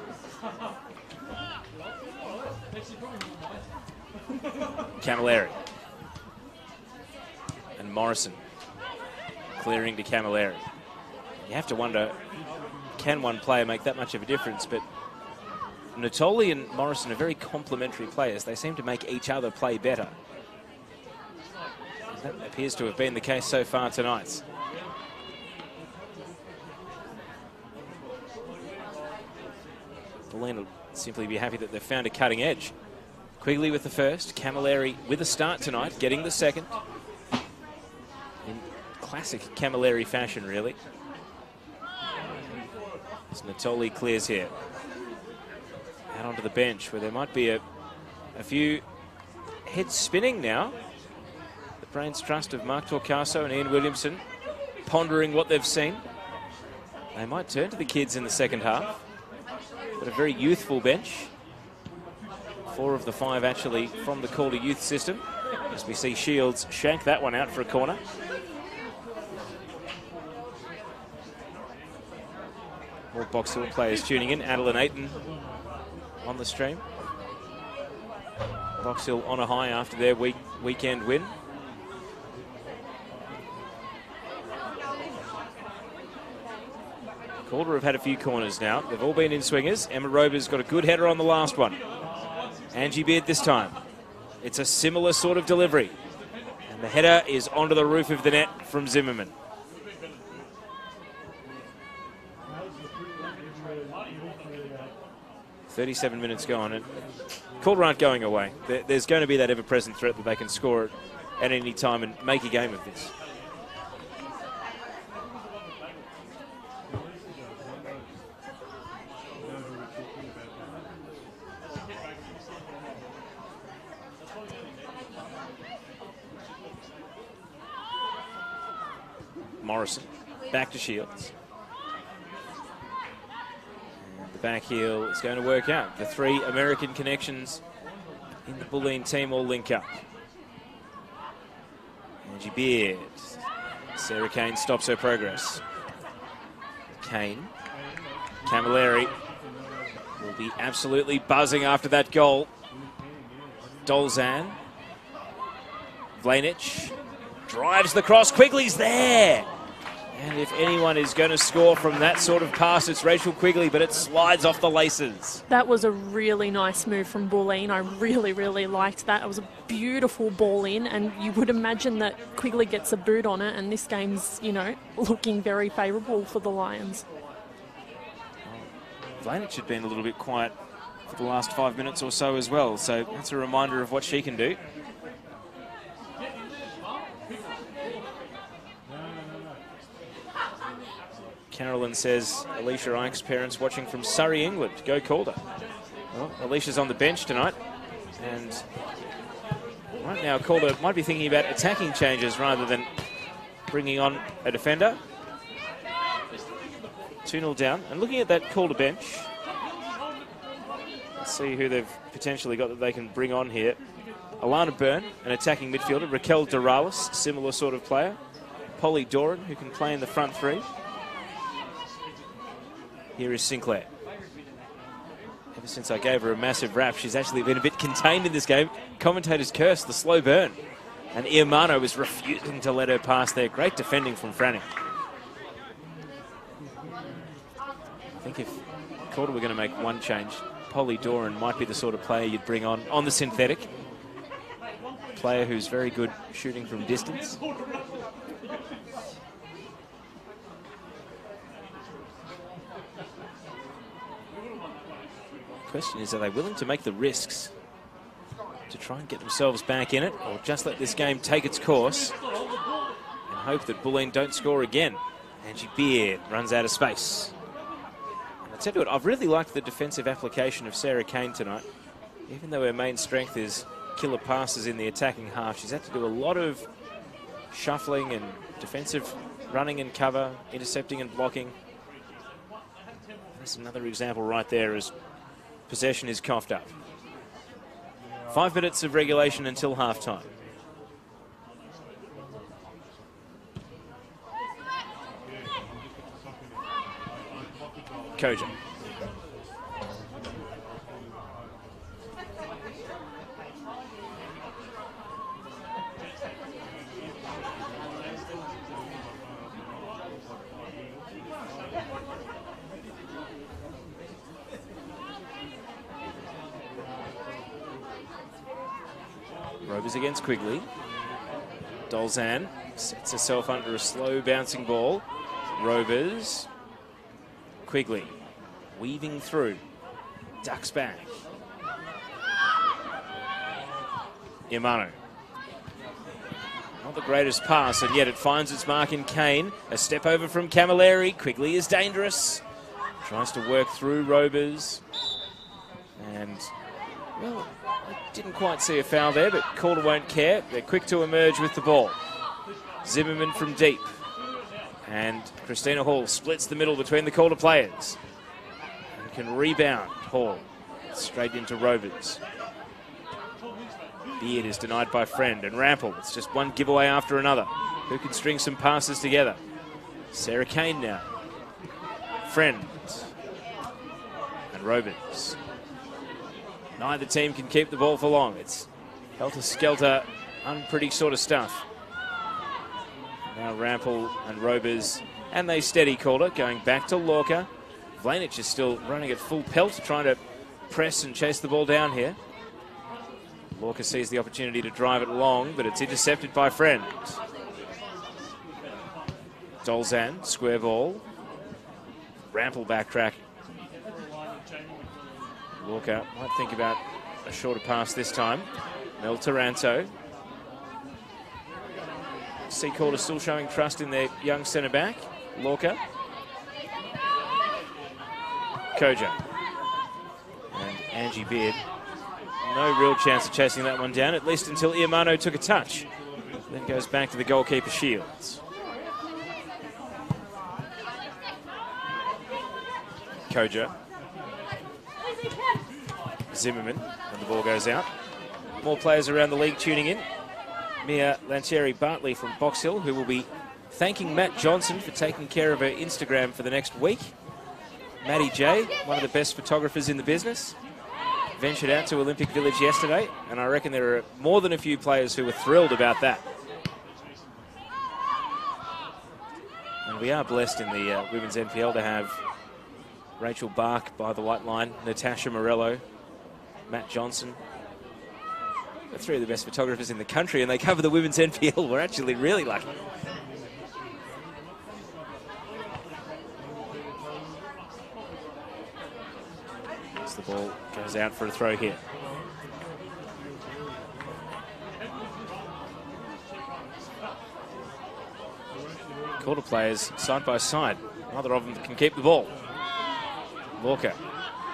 Camilleri. And Morrison. Clearing to Camilleri. You have to wonder, can one player make that much of a difference? But Natoli and Morrison are very complementary players. They seem to make each other play better. That appears to have been the case so far tonight. Bulleen will simply be happy that they've found a cutting edge. Quigley with the first, Camilleri with a start tonight, getting the second. In classic Camilleri fashion, really. As Natoli clears here. Out onto the bench, where there might be a few heads spinning now. The brains trust of Mark Torcaso and Ian Williamson pondering what they've seen. They might turn to the kids in the second half. But a very youthful bench. 4 of the 5 actually from the Calder youth system. As we see Shields shank that one out for a corner. More Box Hill players tuning in. Adeline Ayton on the stream. Box Hill on a high after their weekend win. Calder have had a few corners now. They've all been in swingers. Emma Rover's got a good header on the last one. Angie Beard this time. It's a similar sort of delivery. And the header is onto the roof of the net from Zimmerman. .37 minutes gone, and Calder aren't going away. There's going to be that ever-present threat that they can score at any time and make a game of this. Morrison back to Shields. And the back heel is going to work out. The three American connections in the Bulleen team all link up. Angie Beard. Sarah Kane stops her progress. Kane. Camilleri will be absolutely buzzing after that goal. Dolzan. Vlanich drives the cross. Quigley's there. And if anyone is going to score from that sort of pass, it's Rachel Quigley, but it slides off the laces. That was a really nice move from Bulleen. I really, really liked that. It was a beautiful ball in, and you would imagine that Quigley gets a boot on it, and this game's, you know, looking very favourable for the Lions. Vlanich had been a little bit quiet for the last 5 minutes or so as well, so that's a reminder of what she can do. Carolyn says Alicia Ike's parents watching from Surrey, England. Go Calder. Well, Alicia's on the bench tonight. And right now, Calder might be thinking about attacking changes rather than bringing on a defender. 2-0 down. And looking at that Calder bench, let's see who they've potentially got that they can bring on here. Alana Byrne, an attacking midfielder. Raquel Doralis, similar sort of player. Polly Doran, who can play in the front three. Here is Sinclair. Ever since I gave her a massive rap, she's actually been a bit contained in this game. Commentators curse the slow burn. And Iamano is refusing to let her pass there. Great defending from Franning. I think if Calder were going to make one change, Polly Doran might be the sort of player you'd bring on the synthetic. Player who's very good shooting from distance. Question is, are they willing to make the risks to try and get themselves back in it, or just let this game take its course and hope that Bulleen don't score again? Angie Beard runs out of space. And I tell you what, I've really liked the defensive application of Sarah Kane tonight. Even though her main strength is killer passes in the attacking half, she's had to do a lot of shuffling and defensive running and cover, intercepting and blocking. That's another example right there as possession is coughed up. 5 minutes of regulation until half-time. Koja. Rovers against Quigley. Dolzan sets herself under a slow bouncing ball. Rovers. Quigley weaving through. Ducks back. Iamano. Not the greatest pass, and yet it finds its mark in Kane. A step over from Camilleri. Quigley is dangerous. Tries to work through Rovers. And, well, I didn't quite see a foul there, but Calder won't care. They're quick to emerge with the ball. Zimmerman from deep. And Christina Hall splits the middle between the Calder players. And can rebound. Hall straight into Rovers. Beard is denied by Friend, and Rampel. It's just one giveaway after another. Who can string some passes together? Sarah Kane now. Friend. And Rovers. Neither team can keep the ball for long. It's helter-skelter, unpretty sort of stuff. Now Rampel and Rovers, and they steady Calder, going back to Lorca. Vlanich is still running at full pelt, trying to press and chase the ball down here. Lorca sees the opportunity to drive it long, but it's intercepted by Friend. Dolzan, square ball. Rampel backtrack. Lorca might think about a shorter pass this time. Mel Taranto. see Calder still showing trust in their young centre-back, Lorca. Koja. And Angie Beard. No real chance of chasing that one down, at least until Iamano took a touch. Then goes back to the goalkeeper, Shields. Koja. Zimmerman, and the ball goes out. More players around the league tuning in. Mia Lantieri-Bartley from Box Hill, who will be thanking Matt Johnson for taking care of her Instagram for the next week. Maddie J, one of the best photographers in the business, ventured out to Olympic Village yesterday, and I reckon there are more than a few players who were thrilled about that. And we are blessed in the Women's NPL to have Rachel Bark by the white line, Natasha Morello, Matt Johnson. The three of the best photographers in the country, and they cover the Women's NPL. We're actually really lucky. As the ball goes out for a throw here. Calder players side by side. Neither of them can keep the ball. Lorca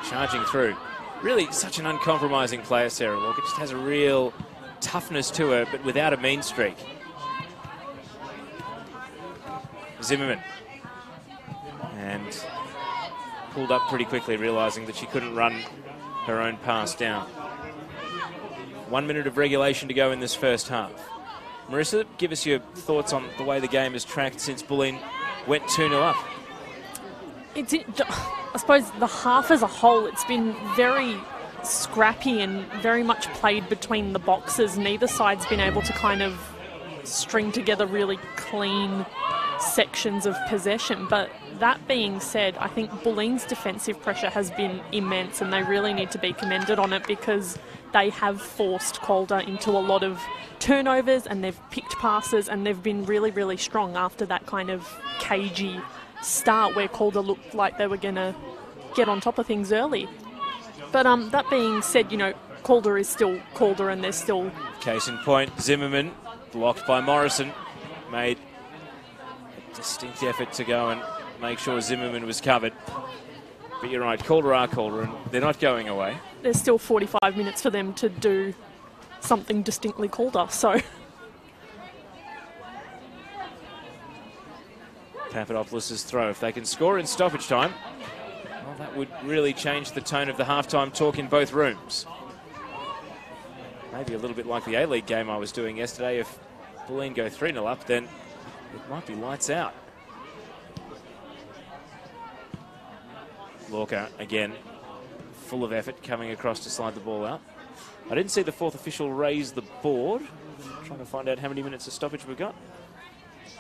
charging through. Really such an uncompromising player, Sarah Lorca. Just has a real toughness to her, but without a mean streak. Zimmerman. And pulled up pretty quickly, realising that she couldn't run her own pass down. 1 minute of regulation to go in this first half. Marissa, give us your thoughts on the way the game has tracked since Bulleen went 2-0 up. I suppose the half as a whole, it's been very scrappy and very much played between the boxes. Neither side's been able to kind of string together really clean sections of possession. But that being said, I think Bulleen's defensive pressure has been immense, and they really need to be commended on it because they have forced Calder into a lot of turnovers, and they've picked passes, and they've been really, really strong after that kind of cagey start where Calder looked like they were going to get on top of things early. But that being said, you know, Calder is still Calder, and there's still... Case in point, Zimmerman, blocked by Morrison, made a distinct effort to go and make sure Zimmerman was covered. But you're right, Calder are Calder, and they're not going away. There's still 45 minutes for them to do something distinctly Calder, so... Papadopoulos' throw. If they can score in stoppage time, well, that would really change the tone of the halftime talk in both rooms. Maybe a little bit like the A-League game I was doing yesterday. If Bulleen go 3-0 up, then it might be lights out. Lorca, again, full of effort, coming across to slide the ball out. I didn't see the fourth official raise the board. I'm trying to find out how many minutes of stoppage we've got.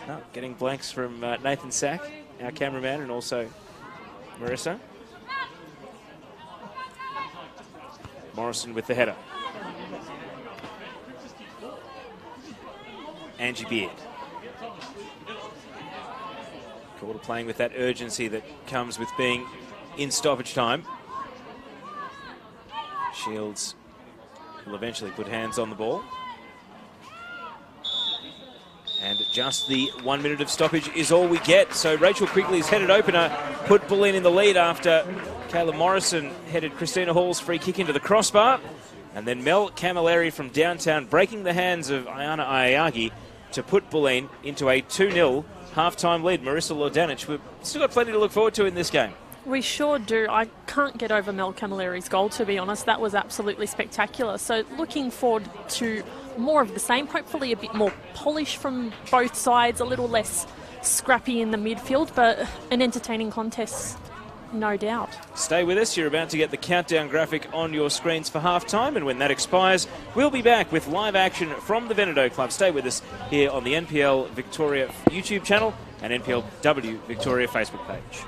No, getting blanks from Nathan Sack, our cameraman, and also Marissa. Morrison with the header. Angie Beard. Calder playing with that urgency that comes with being in stoppage time. Shields will eventually put hands on the ball. And just the 1 minute of stoppage is all we get. So Rachel Quigley's headed opener put Bulleen in the lead after Kayla Morrison headed Christina Hall's free kick into the crossbar. And then Mel Camilleri from downtown breaking the hands of Ayana Ayagi to put Bulleen into a 2-0 half-time lead. Marissa Lordanich, we've still got plenty to look forward to in this game. We sure do. I can't get over Mel Camilleri's goal, to be honest. That was absolutely spectacular. So looking forward to more of the same, hopefully a bit more polish from both sides, a little less scrappy in the midfield, but an entertaining contest, no doubt. Stay with us. You're about to get the countdown graphic on your screens for halftime, and when that expires, we'll be back with live action from the Veneto Club. Stay with us here on the NPL Victoria YouTube channel and NPLW Victoria Facebook page.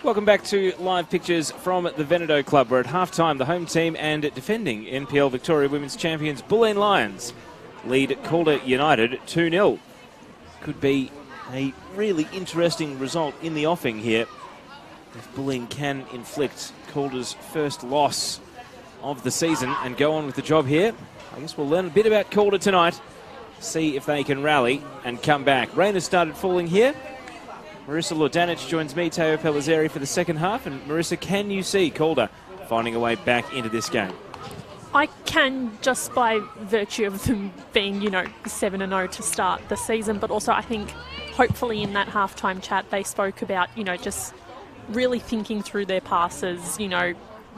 Welcome back to live pictures from the Veneto Club. We're at half-time. The home team and defending NPL Victoria Women's Champions Bulleen Lions lead Calder United 2-0. Could be a really interesting result in the offing here if Bulleen can inflict Calder's first loss of the season and go on with the job here. I guess we'll learn a bit about Calder tonight, see if they can rally and come back. Rain has started falling here. Marissa Lordanic joins me, Teo Pellizzeri, for the second half. And Marissa, can you see Calder finding a way back into this game? I can, just by virtue of them being, 7-0 to start the season. But also I think hopefully in that halftime chat they spoke about, just really thinking through their passes,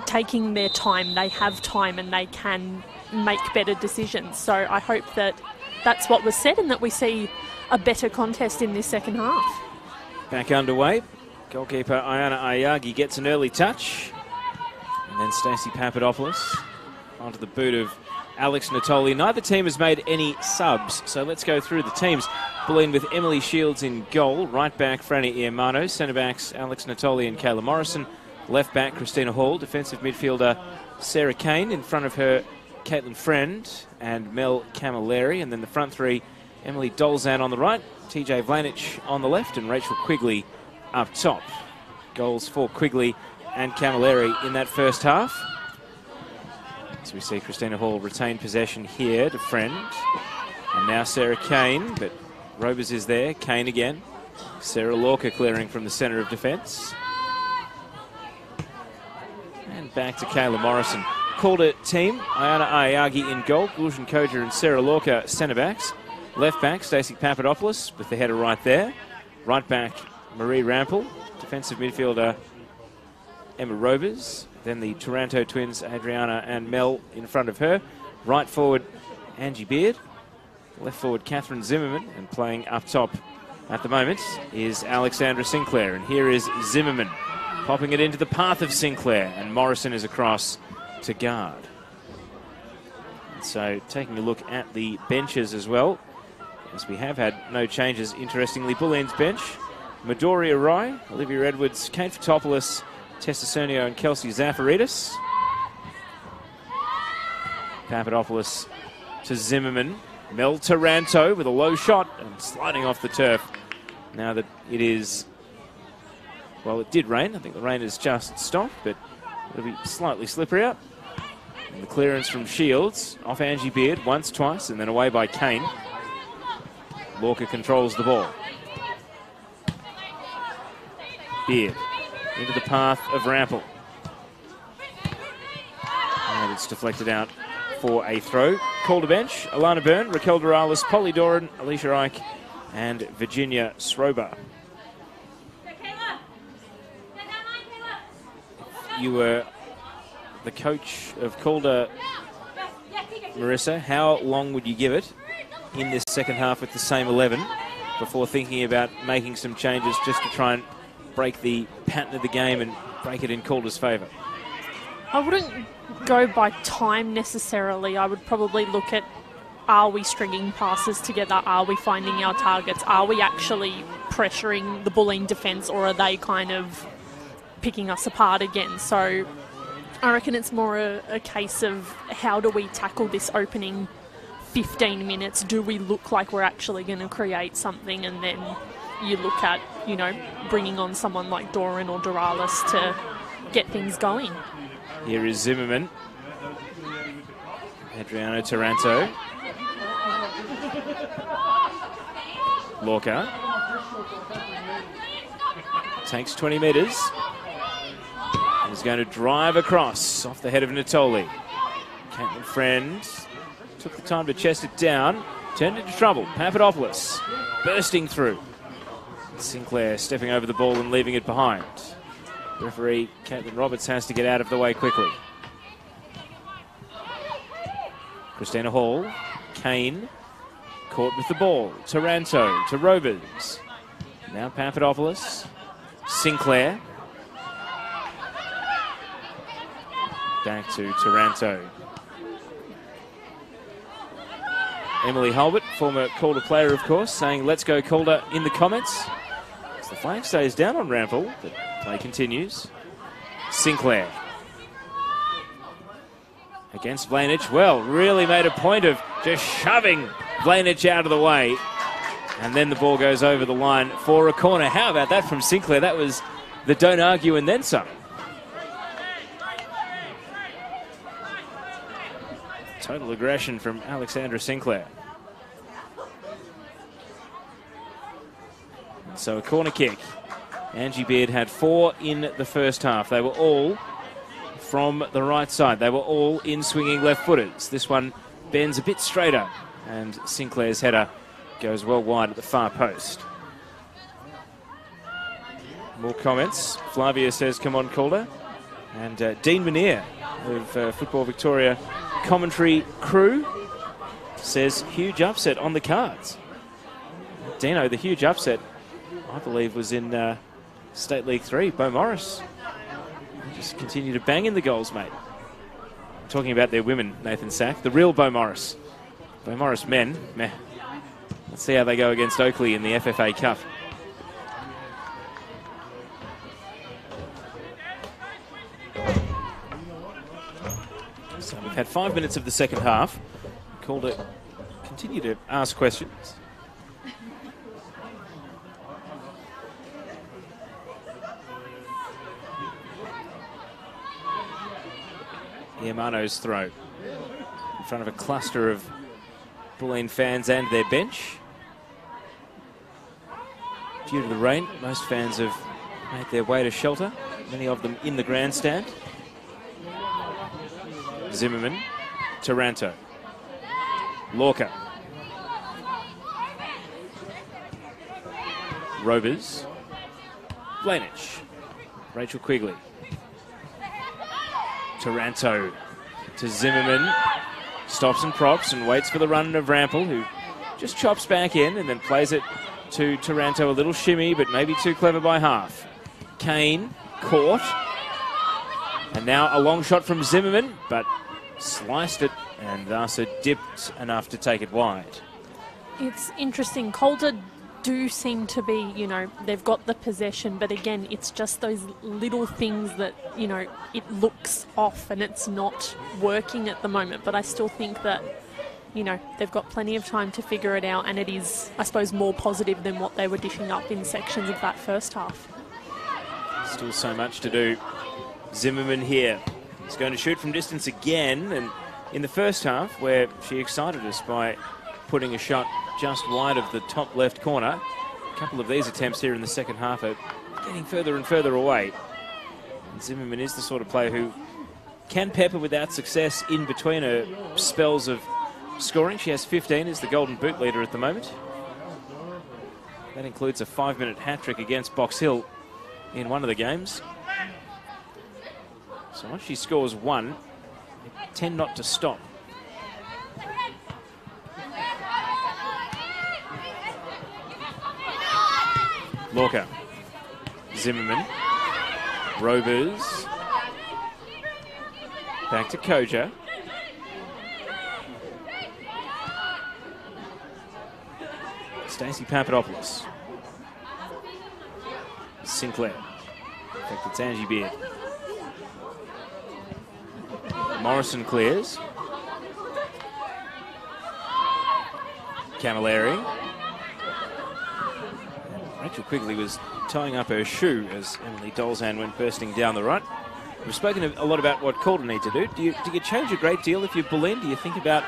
taking their time. They have time and they can make better decisions. So I hope that that's what was said and that we see a better contest in this second half. Back underway. Goalkeeper Ayana Ayagi gets an early touch. And then Stacey Papadopoulos onto the boot of Alex Natoli. Neither team has made any subs, so let's go through the teams. Bulleen with Emily Shields in goal. Right back, Franny Iamano. Centre backs, Alex Natoli and Kayla Morrison. Left back, Christina Hall. Defensive midfielder, Sarah Kane. In front of her, Caitlin Friend and Mel Camilleri. And then the front three, Emily Dolzan on the right, TJ Vlanich on the left, and Rachel Quigley up top. Goals for Quigley and Camilleri in that first half. So we see Christina Hall retain possession here to Friend. And now Sarah Kane, but Robers is there. Kane again. Sarah Lorca clearing from the centre of defence. And back to Kayla Morrison. Calder team, Ayana Ayagi in goal, Gulshan Koja and Sarah Lorca centre backs. Left back, Stacey Papadopoulos with the header right there. Right back, Marie Rampel. Defensive midfielder, Emma Robers. Then the Taranto twins, Adriana and Mel in front of her. Right forward, Angie Beard. Left forward, Catherine Zimmerman. And playing up top at the moment is Alexandra Sinclair. And here is Zimmerman popping it into the path of Sinclair. And Morrison is across to guard. And so taking a look at the benches as well, as we have had no changes, interestingly. Bulleen's bench, Midoriya Rai, Olivia Edwards, Kate Fotopoulos, Tessa Cernio and Kelsey Zafaridis. Papadopoulos to Zimmerman. Mel Taranto with a low shot and sliding off the turf. Now that it is, well, it did rain. I think the rain has just stopped, but it'll be slightly slippery up. And the clearance from Shields off Angie Beard once, twice, and then away by Kane. Lorca controls the ball. Beard into the path of Rampel. And it's deflected out for a throw. Calder bench, Alana Byrne, Raquel Dorales, Polly Doran, Alicia Ike, and Virginia Sroba. If you were the coach of Calder, Marissa, how long would you give it in this second half with the same 11 before thinking about making some changes just to try and break the pattern of the game and break it in Calder's favour? I wouldn't go by time necessarily. I would probably look at, are we stringing passes together? Are we finding our targets? Are we actually pressuring the Bulleen defence, or are they kind of picking us apart again? So I reckon it's more a case of how do we tackle this opening 15 minutes? Do we look like we're actually going to create something? And then you look at, bringing on someone like Doran or Dorales to get things going. Here is Zimmerman. Adriano Taranto. Lorca. Takes 20 metres. He's going to drive across off the head of Natoli. Caitlin Friend took the time to chest it down. Turned into trouble. Papadopoulos bursting through. Sinclair stepping over the ball and leaving it behind. Referee Caitlin Roberts has to get out of the way quickly. Christina Hall. Kane caught with the ball. Taranto to Robers. Now Papadopoulos. Sinclair. Back to Taranto. Emily Hulbert, former Calder player, of course, saying let's go Calder in the comments. As the flag stays down on Rample, but play continues. Sinclair. Against Vlanich. Well, really made a point of just shoving Vlanich out of the way. And then the ball goes over the line for a corner. How about that from Sinclair? That was the don't argue and then some. Total aggression from Alexandra Sinclair. So a corner kick. Angie Beard had 4 in the first half. They were all from the right side. They were all in swinging left footers. This one bends a bit straighter, and Sinclair's header goes well wide at the far post. More comments. Flavia says, come on, Calder. And Dean Manier of Football Victoria commentary crew says, huge upset on the cards. Dino, the huge upset, I believe, was in State League 3. Bo Morris. Just continue to bang in the goals, mate. Talking about their women, Nathan Sack. The real Bo Morris. Bo Morris men, meh. Let's see how they go against Oakley in the FFA Cup. So we've had 5 minutes of the second half. Calder continue to ask questions. Iamano's throw in front of a cluster of Bulleen fans and their bench. Due to the rain, most fans have made their way to shelter, many of them in the grandstand. Zimmerman, Taranto, Lorca, Rovers, Vlanich, Rachel Quigley, Taranto to Zimmerman, stops and props and waits for the run of Rample, who just chops back in and then plays it to Taranto. A little shimmy, but maybe too clever by half. Kane caught. And now a long shot from Zimmerman, but sliced it and thus it dipped enough to take it wide. It's interesting. Calder do seem to be, you know, they've got the possession, but again, it's just those little things that, you know, it looks off and it's not working at the moment. But I still think that, you know, they've got plenty of time to figure it out, and it is, I suppose, more positive than what they were dishing up in sections of that first half. Still so much to do. Zimmerman here. He's going to shoot from distance again, and in the first half, where she excited us by putting a shot just wide of the top left corner, a couple of these attempts here in the second half are getting further and further away. And Zimmerman is the sort of player who can pepper without success in between her spells of scoring. She has 15 as the Golden Boot leader at the moment. That includes a 5-minute hat-trick against Box Hill in one of the games. So once she scores one, they tend not to stop. Lorca, Zimmerman, Rovers, back to Koja. Stacey Papadopoulos. Sinclair. In fact, it's Angie Beard. Morrison clears. Camilleri. Rachel Quigley was tying up her shoe as Emily Dolzhan went bursting down the right. We've spoken a lot about what Calder need to do. Do you change a great deal if you're Bulleen? Do you think about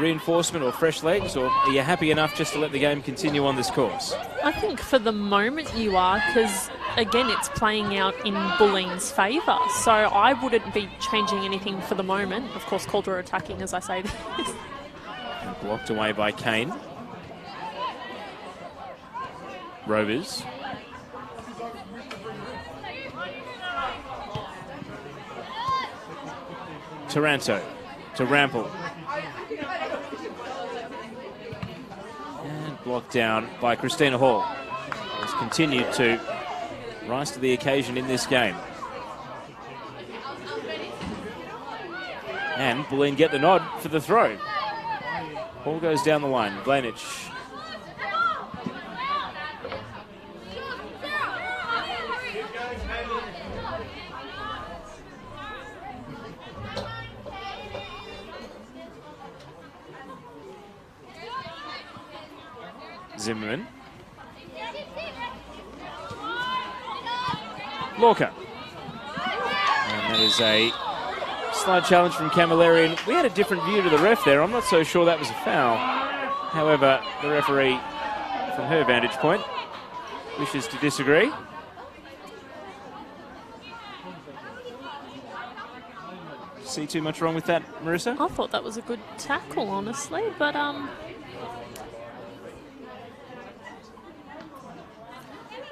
reinforcement or fresh legs, or are you happy enough just to let the game continue on this course? I think for the moment you are, because again it's playing out in Bulleen's favour, so I wouldn't be changing anything for the moment. Of course, Calder are attacking as I say this. And blocked away by Kane. Rovers. Taranto to Rample. And blocked down by Christina Hall. continued to rise to the occasion in this game. And Bulleen get the nod for the throw. Ball goes down the line. Blanich. Zimmerman. Lorca. And that is a slight challenge from Camilleri. And we had a different view to the ref there. I'm not so sure that was a foul. However, the referee, from her vantage point, wishes to disagree. See too much wrong with that, Marissa? I thought that was a good tackle, honestly, but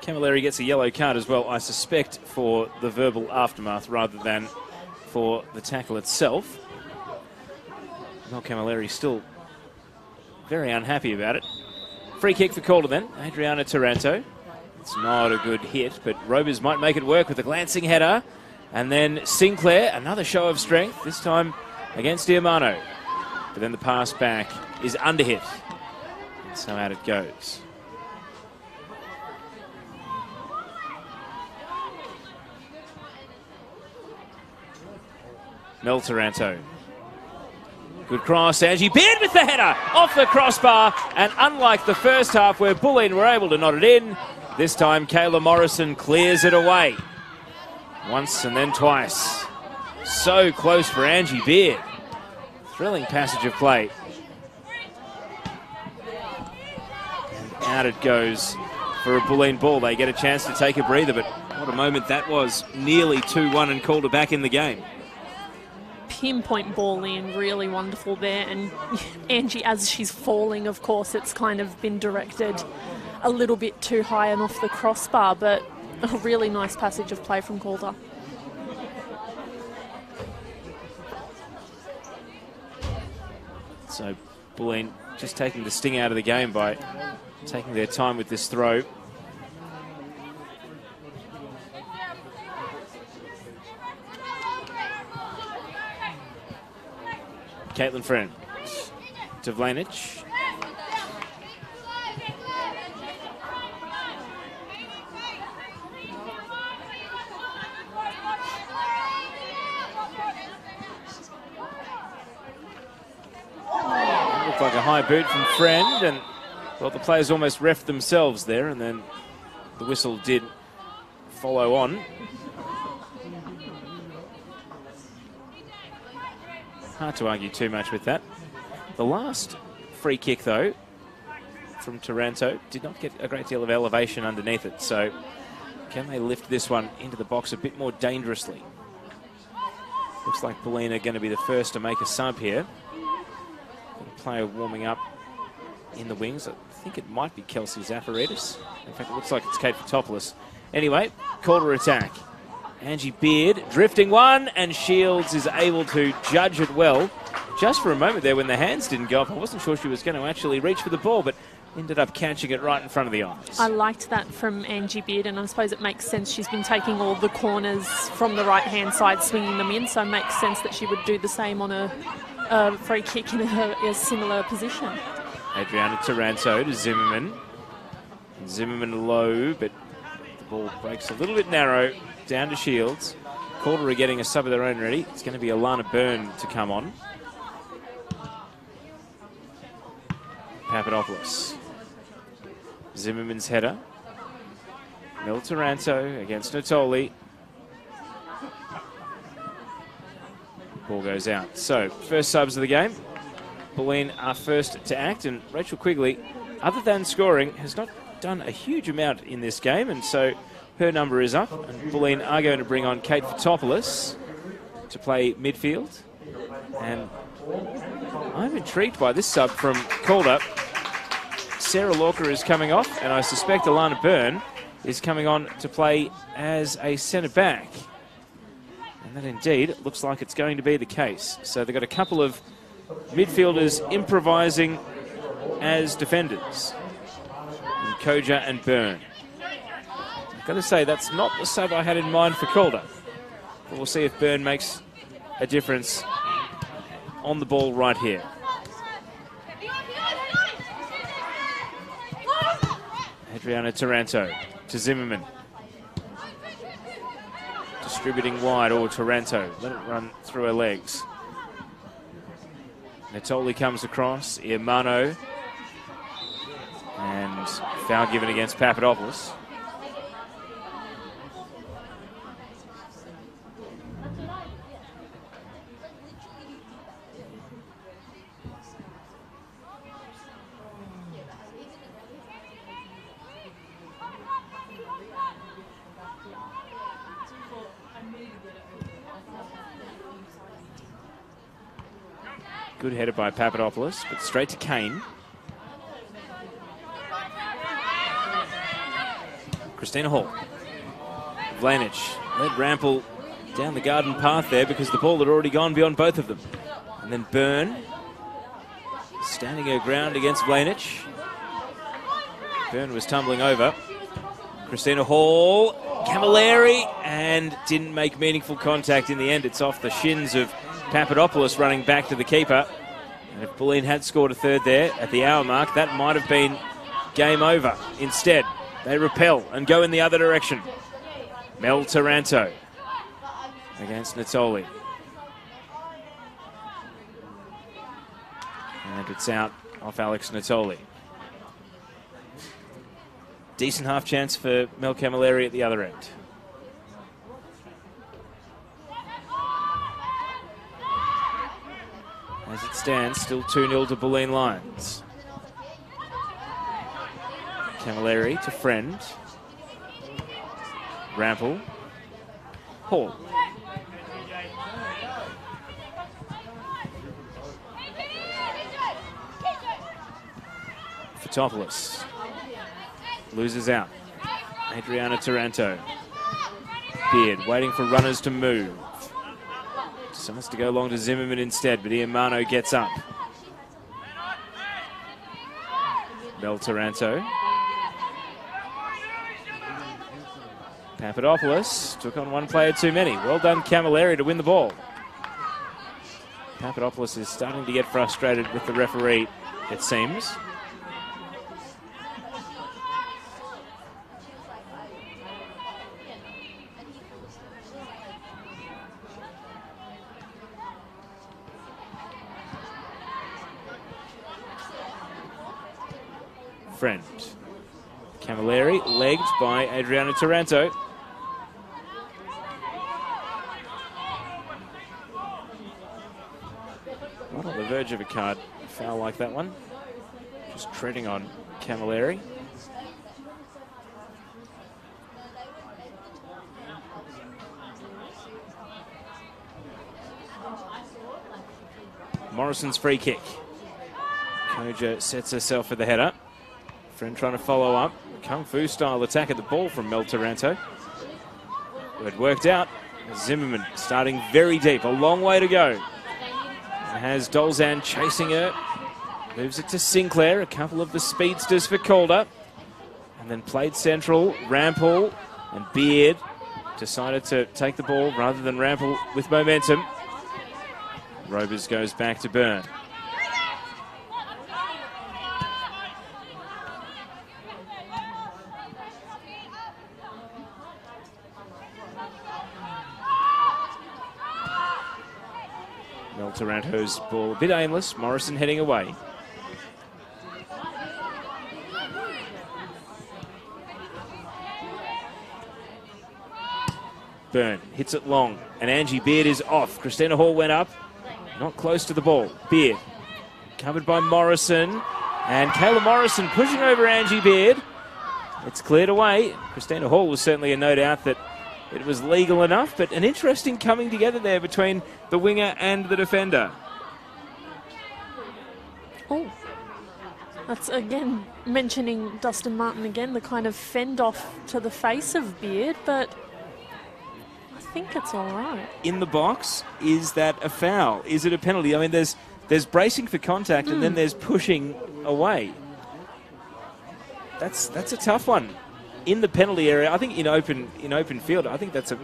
Camilleri gets a yellow card as well, I suspect, for the verbal aftermath rather than for the tackle itself. Well, Camilleri still very unhappy about it. Free kick for Calder then. Adriana Taranto. It's not a good hit, but Robers might make it work with a glancing header. And then Sinclair, another show of strength, this time against Diamano. But then the pass back is underhit. And so out it goes. Mel Taranto. Good cross. Angie Beard with the header off the crossbar. And unlike the first half where Bulleen were able to nod it in, this time Kayla Morrison clears it away. Once and then twice. So close for Angie Beard. Thrilling passage of play. And out it goes for a Bulleen ball. They get a chance to take a breather, but what a moment that was. Nearly 2-1 and Calder back in the game. Pinpoint ball in, really wonderful there. And Angie, as she's falling, of course, it's kind of been directed a little bit too high and off the crossbar, but a really nice passage of play from Calder. So Bulleen just taking the sting out of the game by taking their time with this throw. Caitlin Friend to Vlanich. Looked like a high boot from Friend, and well, the players almost reffed themselves there, and then the whistle did follow on. Hard to argue too much with that. The last free kick, though, from Taranto did not get a great deal of elevation underneath it. So can they lift this one into the box a bit more dangerously? Looks like Bulleen are going to be the first to make a sub here. A player warming up in the wings. I think it might be Kelsey Zafaridis. In fact, it looks like it's Kate Fotopoulos. Anyway, Calder attack. Angie Beard drifting one, and Shields is able to judge it well. Just for a moment there when the hands didn't go up, I wasn't sure she was going to actually reach for the ball, but ended up catching it right in front of the eyes. I liked that from Angie Beard, and I suppose it makes sense. She's been taking all the corners from the right-hand side, swinging them in, so it makes sense that she would do the same on a free kick in a similar position. Adriana Taranto to Zimmerman. Zimmerman low, but the ball breaks a little bit narrow. Down to Shields. Calder are getting a sub of their own ready. It's going to be Alana Byrne to come on. Papadopoulos. Zimmerman's header. Mel Taranto against Natoli. Ball goes out. So, first subs of the game. Bulleen are first to act, and Rachel Quigley, other than scoring, has not done a huge amount in this game, and so her number is up, and Bulleen are going to bring on Kate Fotopoulos to play midfield. And I'm intrigued by this sub from Calder. Sarah Lorca is coming off, and I suspect Alana Byrne is coming on to play as a centre-back. And that indeed looks like it's going to be the case. So they've got a couple of midfielders improvising as defenders. And Koja and Byrne. Got to say, that's not the sub I had in mind for Calder. But we'll see if Byrne makes a difference on the ball right here. Adriana Taranto to Zimmerman. Distributing wide, or Taranto. Let it run through her legs. Natoli comes across. Iamano. And foul given against Papadopoulos. Good header by Papadopoulos, but straight to Kane. Christina Hall. Vlanic led Rampel down the garden path there because the ball had already gone beyond both of them. And then Byrne standing her ground against Vlanic. Byrne was tumbling over. Christina Hall, Camilleri, and didn't make meaningful contact in the end. It's off the shins of Papadopoulos running back to the keeper. And if Bulleen had scored a third there at the hour mark, that might have been game over. Instead, they repel and go in the other direction. Mel Taranto against Natoli. And it's out off Alex Natoli. Decent half chance for Mel Camilleri at the other end. As it stands, still 2-0 to Bulleen Lions. Camilleri to Friend. Rampel. Hall. Fotopoulos. Loses out. Adriana Taranto. Beard waiting for runners to move. Decides to go long to Zimmerman instead, but Iamano gets up. Mel Taranto. Papadopoulos took on one player too many. Well done, Camilleri, to win the ball. Papadopoulos is starting to get frustrated with the referee, it seems. Friend. Camilleri, legged by Adriana Taranto. Not on the verge of a card foul like that one. Just treading on Camilleri. Morrison's free kick. Koja sets herself for the header. Friend trying to follow up. Kung Fu style attack at the ball from Mel Taranto. It worked out. Zimmerman starting very deep. A long way to go. And has Dolzan chasing her. Moves it to Sinclair. A couple of the speedsters for Calder. And then played central. Rampel and Beard decided to take the ball rather than Rampel with momentum. Robers goes back to Byrne. Mel Taranto's ball a bit aimless. Morrison heading away. Byrne hits it long, and Angie Beard is off. Christina Hall went up, not close to the ball. Beard covered by Morrison, and Kayla Morrison pushing over Angie Beard. It's cleared away. Christina Hall was certainly in no doubt that it was legal enough, but an interesting coming together there between the winger and the defender. Oh, that's again mentioning Dustin Martin again, the kind of fend off to the face of Beard, but I think it's all right. In the box, is that a foul? Is it a penalty? I mean, there's bracing for contact and then there's pushing away. That's a tough one. in the penalty area. I think in open field, I think that's a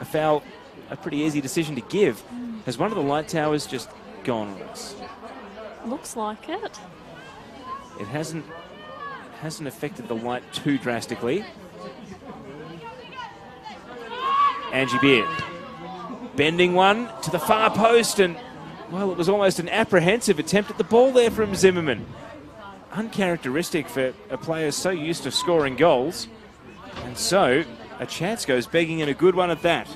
foul, a pretty easy decision to give. Has one of the light towers just gone on us? Looks like it. It hasn't affected the light too drastically. Angie Beard bending one to the far post, and well, it was almost an apprehensive attempt at the ball there from Zimmerman. Uncharacteristic for a player so used to scoring goals. And so a chance goes begging, and a good one at that.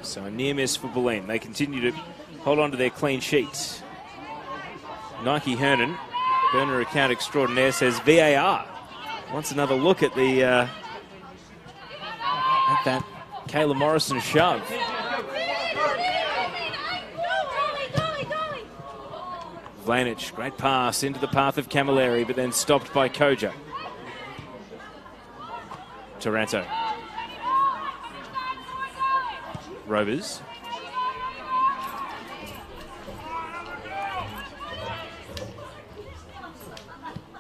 So a near miss for Bulleen. They continue to hold on to their clean sheets. Nike Hernan, burner account extraordinaire, says VAR wants another look at the at that Kayla Morrison shove. Vlanich, great pass into the path of Camilleri, but then stopped by Koja. Taranto. Rovers.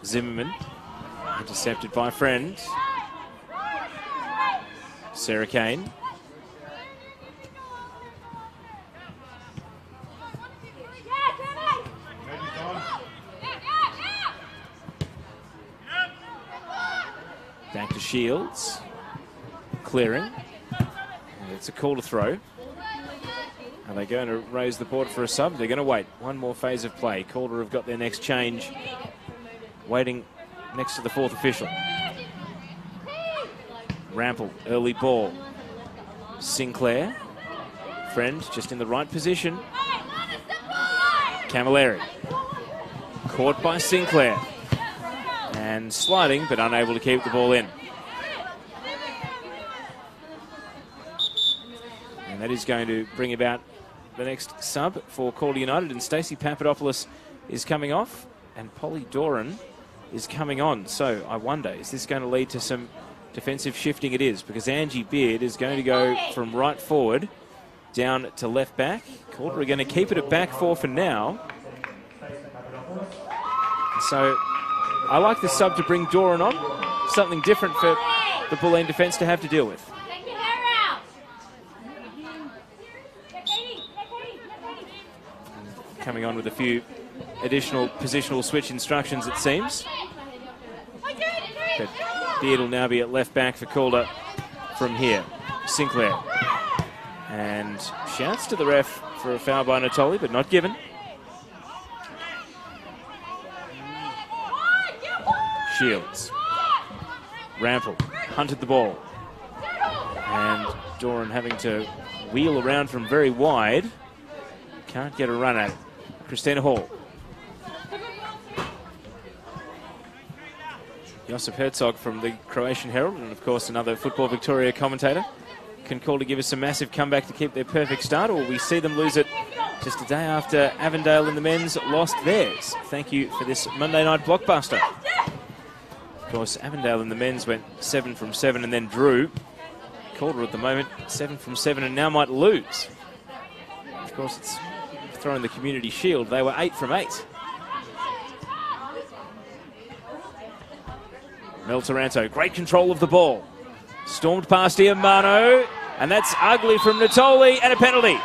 Zimmerman, intercepted by Friend. Sarah Kane. Back to Shields. Clearing. And it's a call to throw. Are they going to raise the board for a sub? They're going to wait. One more phase of play. Calder have got their next change waiting next to the fourth official. Rampel, early ball. Sinclair. Friend just in the right position. Camilleri. Caught by Sinclair. And sliding, but unable to keep the ball in. And that is going to bring about the next sub for Calder United. And Stacey Papadopoulos is coming off. And Polly Doran is coming on. So I wonder, is this going to lead to some defensive shifting? It is, because Angie Beard is going to go from right forward down to left back. Calder are going to keep it at back four for now. So I like this sub to bring Doran on. Something different for the Bulleen defence to have to deal with. Coming on with a few additional positional switch instructions, it seems. But Beard will now be at left back for Calder from here. Sinclair. And shouts to the ref for a foul by Natoli, but not given. Shields. Rampel hunted the ball. And Doran having to wheel around from very wide. Can't get a run at it. Christina Hall. Josip Herzog from the Croatian Herald, and of course another Football Victoria commentator. Can Calder give us a massive comeback to keep their perfect start, or will we see them lose it just a day after Avondale and the men's lost theirs? Thank you for this Monday night blockbuster. Of course, Avondale and the men's went 7 from 7 and then drew. Calder at the moment 7 from 7 and now might lose. Of course, it's throwing the Community Shield. They were 8 from 8. Mel Taranto, great control of the ball. Stormed past Iamano, and that's ugly from Natoli, and a penalty.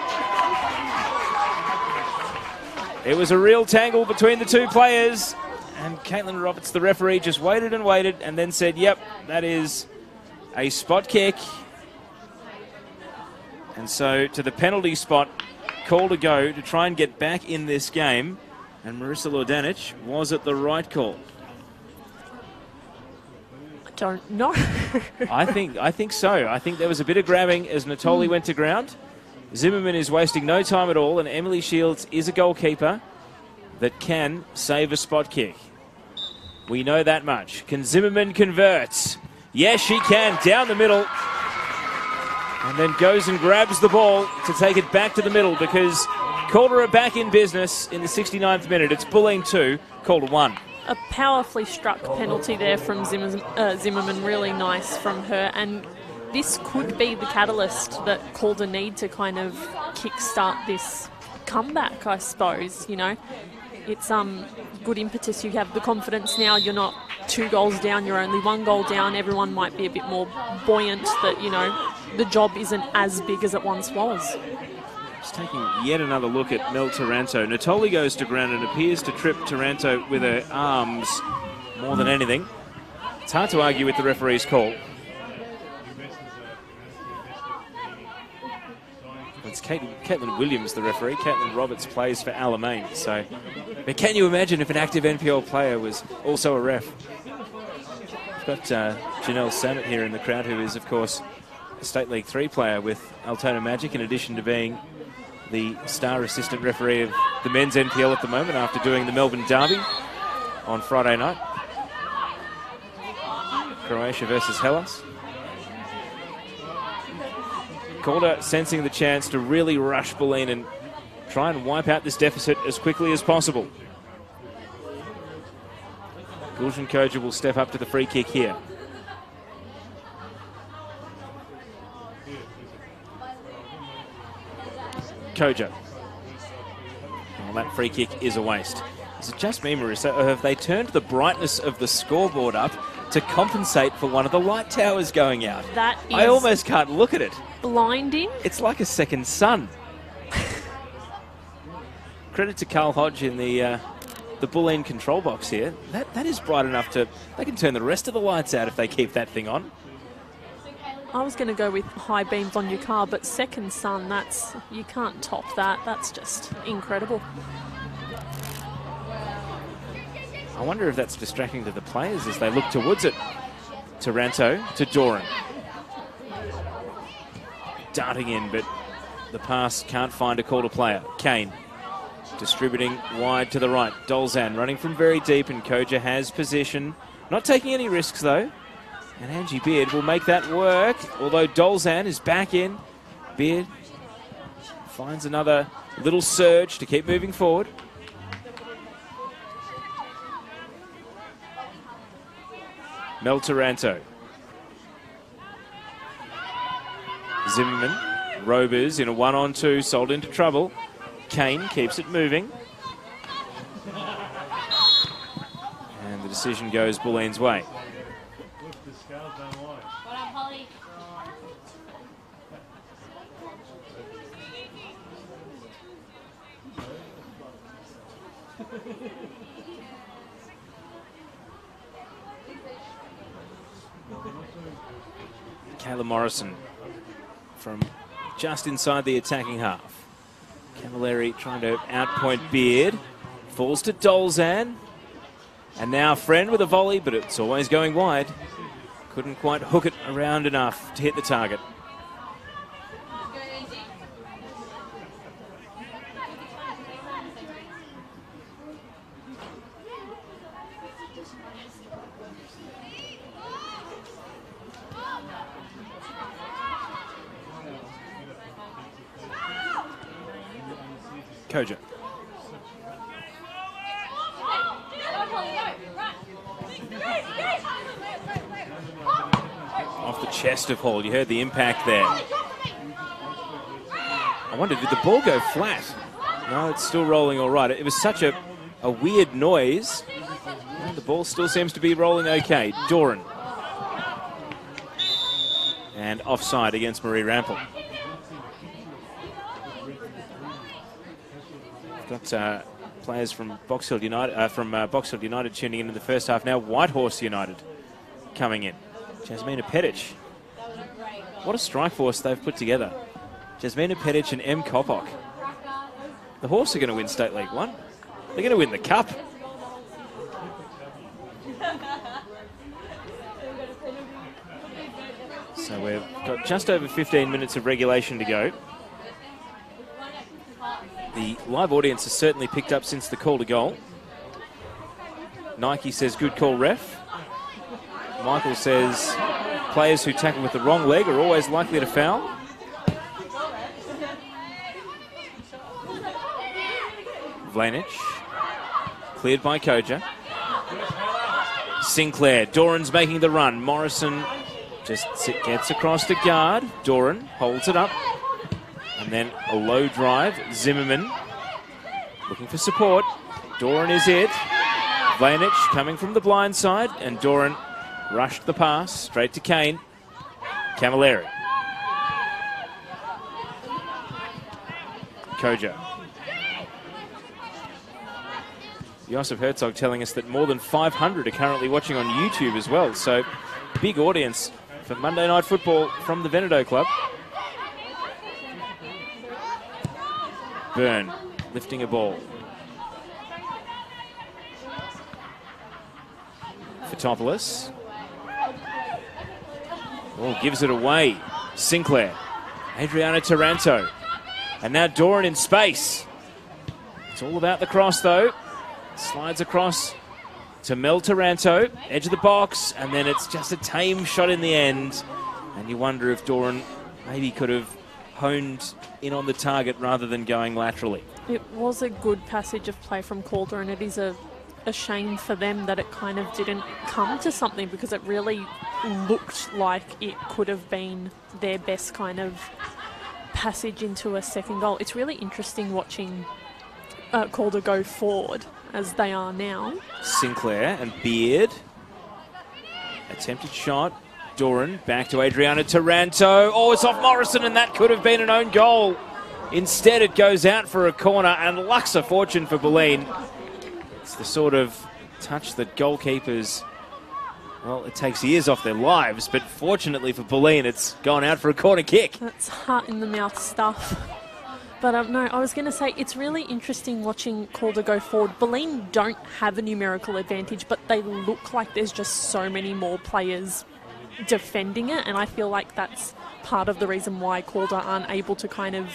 It was a real tangle between the two players, and Caitlin Roberts, the referee, just waited and waited and then said, yep, that is a spot kick. And so to the penalty spot, Calder go to try and get back in this game, and Marissa Lordanic was it the right call? Don't know. I think so. I think there was a bit of grabbing as Natoli went to ground. Zimmerman is wasting no time at all, and Emily Shields is a goalkeeper that can save a spot kick. We know that much. Can Zimmerman convert? Yes, she can. Down the middle. And then goes and grabs the ball to take it back to the middle, because Calder are back in business in the 69th minute. It's Bulleen 2, Calder 1. A powerfully struck penalty there from Zimmerman, really nice from her, and this could be the catalyst that Calder need to kind of kickstart this comeback, I suppose. You know, it's good impetus. You have the confidence now. You're not 2 goals down. You're only 1 goal down. Everyone might be a bit more buoyant that, you know, the job isn't as big as it once was. Just taking yet another look at Mel Taranto. Natoli goes to ground and appears to trip Taranto with her arms more than anything. It's hard to argue with the referee's call. It's Caitlin Williams, the referee. Caitlin Roberts plays for Alamein. So, but can you imagine if an active NPL player was also a ref? We've got Janelle Samet here in the crowd, who is, of course, a State League 3 player with Altona Magic, in addition to being the star assistant referee of the men's NPL at the moment after doing the Melbourne Derby on Friday night. Croatia versus Hellas. Calder sensing the chance to really rush Bulleen and try and wipe out this deficit as quickly as possible. Gulshan Koja will step up to the free kick here. Koja. Well, that free kick is a waste. Is it just me, Marissa, or have they turned the brightness of the scoreboard up to compensate for one of the light towers going out? That is, I almost can't look at it. Blinding. It's like a second sun. Credit to Carl Hodge in the Bulleen control box here. That is bright enough to... They can turn the rest of the lights out if they keep that thing on. I was going to go with high beams on your car, but second sun, you can't top that. That's just incredible. I wonder if that's distracting to the players as they look towards it. Taranto to Doran. Darting in, but the pass can't find a Calder player. Kane distributing wide to the right. Dolzan running from very deep, and Koja has position. Not taking any risks, though. And Angie Beard will make that work, although Dolzan is back in. Beard finds another little surge to keep moving forward. Mel Taranto. Zimmerman, Robers in a 1-on-2, sold into trouble. Kane keeps it moving. And the decision goes Bulleen's way. Kayla Morrison from just inside the attacking half. Camilleri trying to outpoint Beard. Falls to Dolzan. And now Friend with a volley, but it's always going wide. Couldn't quite hook it around enough to hit the target. Koja. Off the chest of Hall. You heard the impact there. I wonder, did the ball go flat? No, it's still rolling all right. It was such a weird noise. The ball still seems to be rolling okay. Doran. And offside against Marie Rampel. Got players from Box Hill United tuning in the first half now. Whitehorse United coming in. Jasmina Petić. What a strike force they've put together. Jasmina Petić and M. Kopok. The Horse are going to win State League 1. They're going to win the Cup. So we've got just over 15 minutes of regulation to go. The live audience has certainly picked up since the call to goal. Nike says, good call, ref. Michael says, players who tackle with the wrong leg are always likely to foul. Vlanic, cleared by Koja. Sinclair. Doran's making the run. Morrison just gets across to guard. Doran holds it up. And then a low drive. Zimmerman looking for support. Doran is it. Vlanich coming from the blind side. And Doran rushed the pass straight to Kane. Camilleri. Kojo. Josip Herzog telling us that more than 500 are currently watching on YouTube as well. So big audience for Monday Night Football from the Veneto Club. Byrne lifting a ball. Fotopoulos. Oh, gives it away. Sinclair. Adriano Taranto. And now Doran in space. It's all about the cross, though. Slides across to Mel Taranto. Edge of the box. And then it's just a tame shot in the end. And you wonder if Doran maybe could have honed in on the target rather than going laterally. It was a good passage of play from Calder, and it is a shame for them that it kind of didn't come to something, because it really looked like it could have been their best kind of passage into a second goal. It's really interesting watching Calder go forward as they are now. Sinclair and Beard. Attempted shot. Doran back to Adriano Taranto. Oh, it's off Morrison, and that could have been an own goal. Instead, it goes out for a corner, and luck's a fortune for Bulleen. It's the sort of touch that goalkeepers, well, it takes years off their lives, but fortunately for Bulleen, it's gone out for a corner kick. That's heart-in-the-mouth stuff. But no, I was going to say, it's really interesting watching Calder go forward. Bulleen don't have a numerical advantage, but they look like there's just so many more players defending it, and I feel like that's part of the reason why Calder aren't able to kind of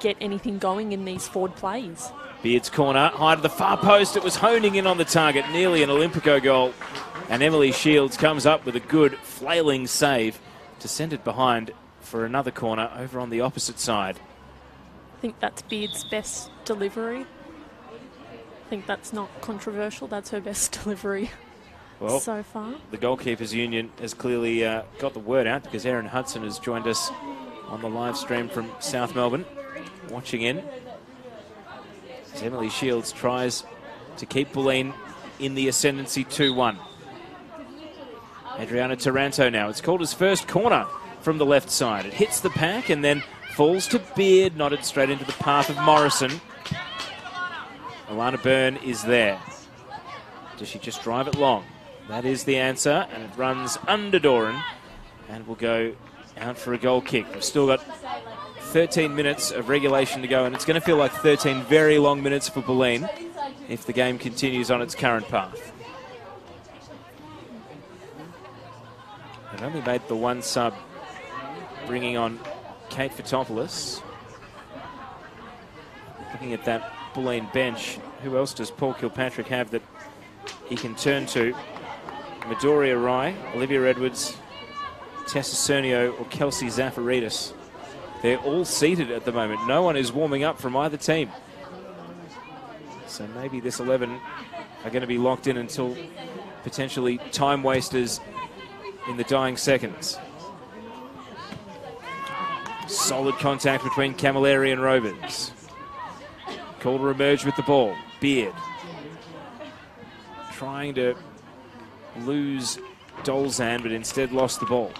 get anything going in these forward plays. Beard's corner, high to the far post. It was honing in on the target, nearly an Olympico goal. And Emily Shields comes up with a good flailing save to send it behind for another corner over on the opposite side. I think that's Beard's best delivery. I think that's not controversial. That's her best delivery so far. The Goalkeepers Union has clearly got the word out, because Erin Hudson has joined us on the live stream from South Melbourne, watching in. As Emily Shields tries to keep Bulleen in the ascendancy 2-1. Adriano Taranto now. It's called his first corner from the left side. It hits the pack and then falls to Beard, nodded straight into the path of Morrison. Alana Byrne is there. Does she just drive it long? That is the answer, and it runs under Doran and will go out for a goal kick. We've still got 13 minutes of regulation to go, and it's going to feel like 13 very long minutes for Bulleen if the game continues on its current path. They've only made the one sub, bringing on Kate Fotopoulos. Looking at that Bulleen bench, who else does Paul Kilpatrick have that he can turn to? Midoriya Rai, Olivia Edwards, Tessa Cernio or Kelsey Zafaridis. They're all seated at the moment. No one is warming up from either team. So maybe this 11 are going to be locked in until potentially time wasters in the dying seconds. Solid contact between Camilleri and Robins. Calder emerged with the ball. Beard trying to lose Dolzan, but instead lost the ball.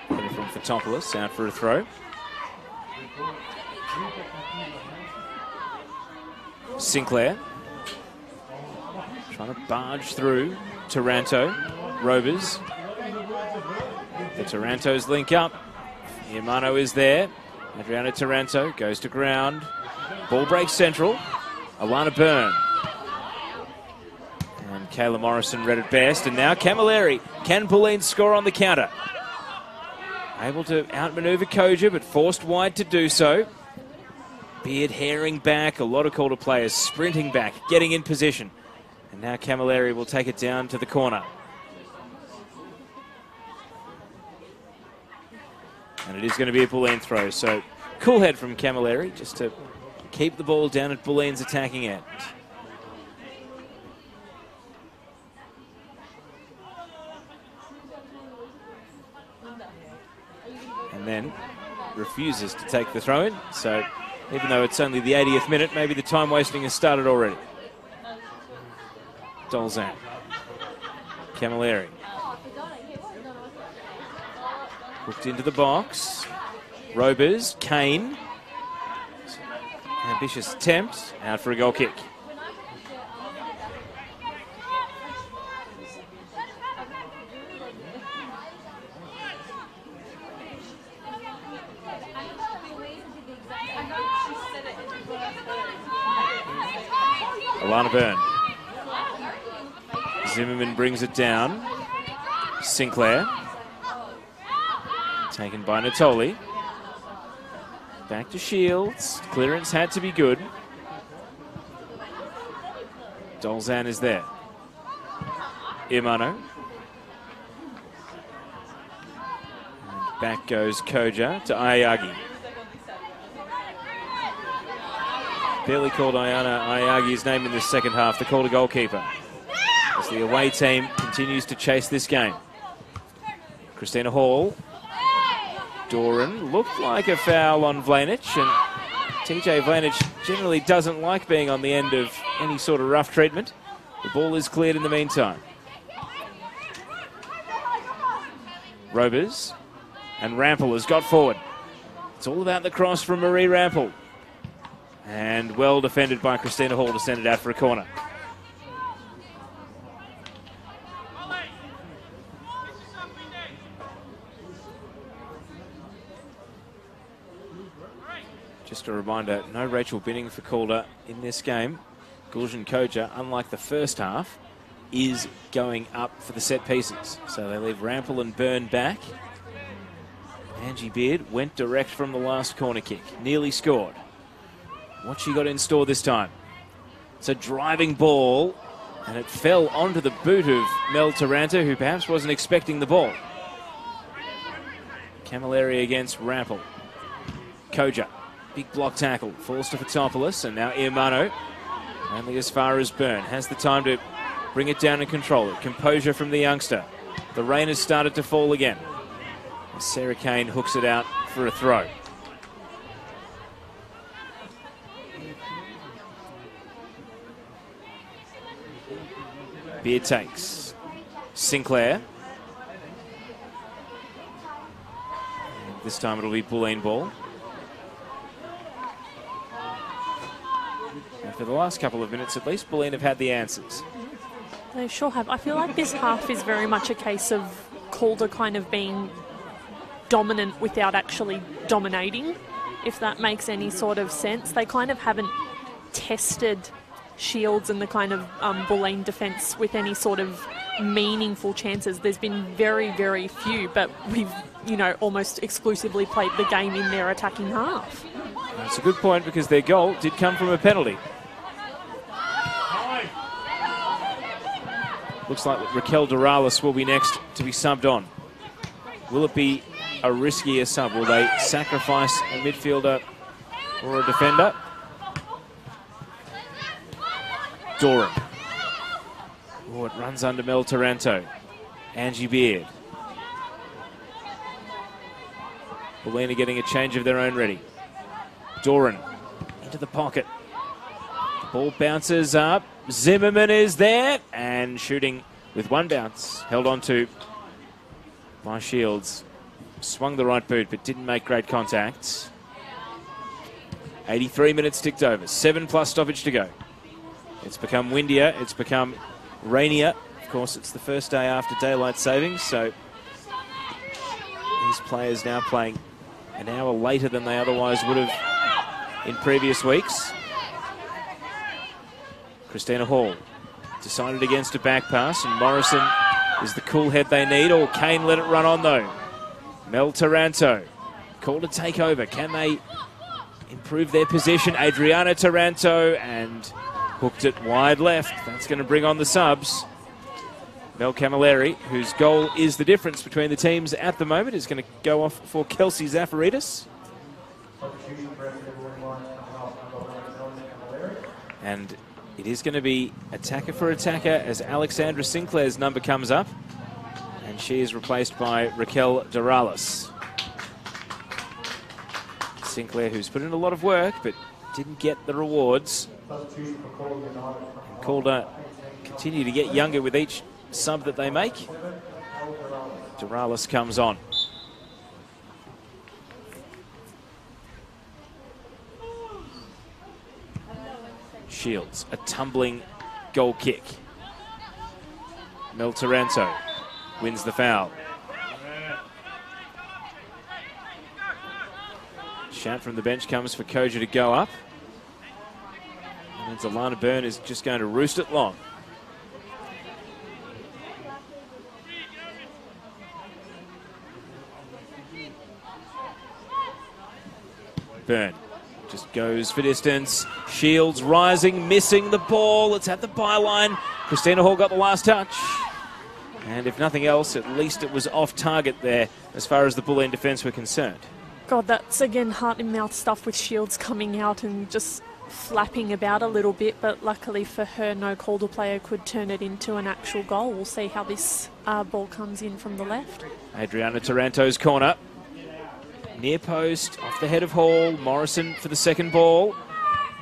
Headed from Fotopoulos, out for a throw. Sinclair trying to barge through Taranto. Rovers. The Tarantos link up. Iamano is there. Adriano Taranto goes to ground. Ball breaks central. Alana Byrne. And Kayla Morrison read it best. And now Camilleri. Can Bulleen score on the counter? Able to outmaneuver Koja, but forced wide to do so. Beard herring back. A lot of Calder players sprinting back, getting in position. And now Camilleri will take it down to the corner. And it is going to be a Bulleen throw. So cool head from Camilleri just to keep the ball down at Bulleen's attacking end. And then refuses to take the throw in. So even though it's only the 80th minute, maybe the time wasting has started already. Dolzan. Camilleri. Hooked into the box. Robers. Kane. Ambitious attempt. Out for a goal kick. Alana Byrne. Zimmerman brings it down. Sinclair. Taken by Natoli. Back to Shields. Clearance had to be good. Dolzan is there. Imano. And back goes Koja to Ayagi. Barely called Ayagi's name in this second half, the Calder goalkeeper. As the away team continues to chase this game. Christina Hall. Doran looked like a foul on Vlanic, and TJ Vlanic generally doesn't like being on the end of any sort of rough treatment. The ball is cleared in the meantime. Robers and Rampel has got forward. It's all about the cross from Marie Rampel. And well defended by Christina Hall to send it out for a corner. Just a reminder, no Rachel Binning for Calder in this game. Gulshan Koja, unlike the first half, is going up for the set pieces. So they leave Rampel and Byrne back. Angie Beard went direct from the last corner kick. Nearly scored. What's she got in store this time? It's a driving ball, and it fell onto the boot of Mel Taranto, who perhaps wasn't expecting the ball. Camilleri against Rampel. Koja, big block tackle, falls to Fotopoulos, and now Iamano, only as far as Byrne, has the time to bring it down and control it. Composure from the youngster. The rain has started to fall again. Sarah Kane hooks it out for a throw. Beard takes. Sinclair. This time it'll be Bulleen ball. And for the last couple of minutes at least, Bulleen have had the answers. They sure have. I feel like this half is very much a case of Calder kind of being dominant without actually dominating, if that makes any sort of sense. They kind of haven't tested Shields and the kind of Bulleen defence with any sort of meaningful chances. There's been very, very few, but we've, almost exclusively played the game in their attacking half. That's a good point, because their goal did come from a penalty. Looks like Raquel Doralis will be next to be subbed on. Will it be a riskier sub? Will they sacrifice a midfielder or a defender? Doran. Oh, it runs under Mel Taranto. Angie Beard. Bulleen are getting a change of their own ready. Doran into the pocket. The ball bounces up. Zimmerman is there and shooting with one bounce. Held on to by Shields. Swung the right boot but didn't make great contact. 83 minutes ticked over. 7+ stoppage to go. It's become windier. It's become rainier. Of course, it's the first day after daylight savings, so these players now playing an hour later than they otherwise would have in previous weeks. Christina Hall decided against a back pass, and Morrison is the cool head they need. Or Kane let it run on, though. Mel Taranto called to take over. Can they improve their position? Adriana Taranto, and hooked it wide left. That's going to bring on the subs. Mel Camilleri, whose goal is the difference between the teams at the moment, is going to go off for Kelsey Zafaridis. And it is going to be attacker for attacker as Alexandra Sinclair's number comes up. And she is replaced by Raquel Doralis. Sinclair, who's put in a lot of work, but didn't get the rewards. And Calder continue to get younger with each sub that they make. Doralis comes on. Shields, a tumbling goal kick. Mel Taranto wins the foul. Shout from the bench comes for Koja to go up. And then Alana Byrne is just going to roost it long. Byrne just goes for distance. Shields rising, missing the ball. It's at the byline. Christina Hall got the last touch. And if nothing else, at least it was off target there as far as the Bulleen defence were concerned. God, that's again heart-in-mouth stuff with Shields coming out and just flapping about a little bit, but luckily for her, no Calder player could turn it into an actual goal. We'll see how this ball comes in from the left. Adriana Taranto's corner. Near post, off the head of Hall. Morrison for the second ball.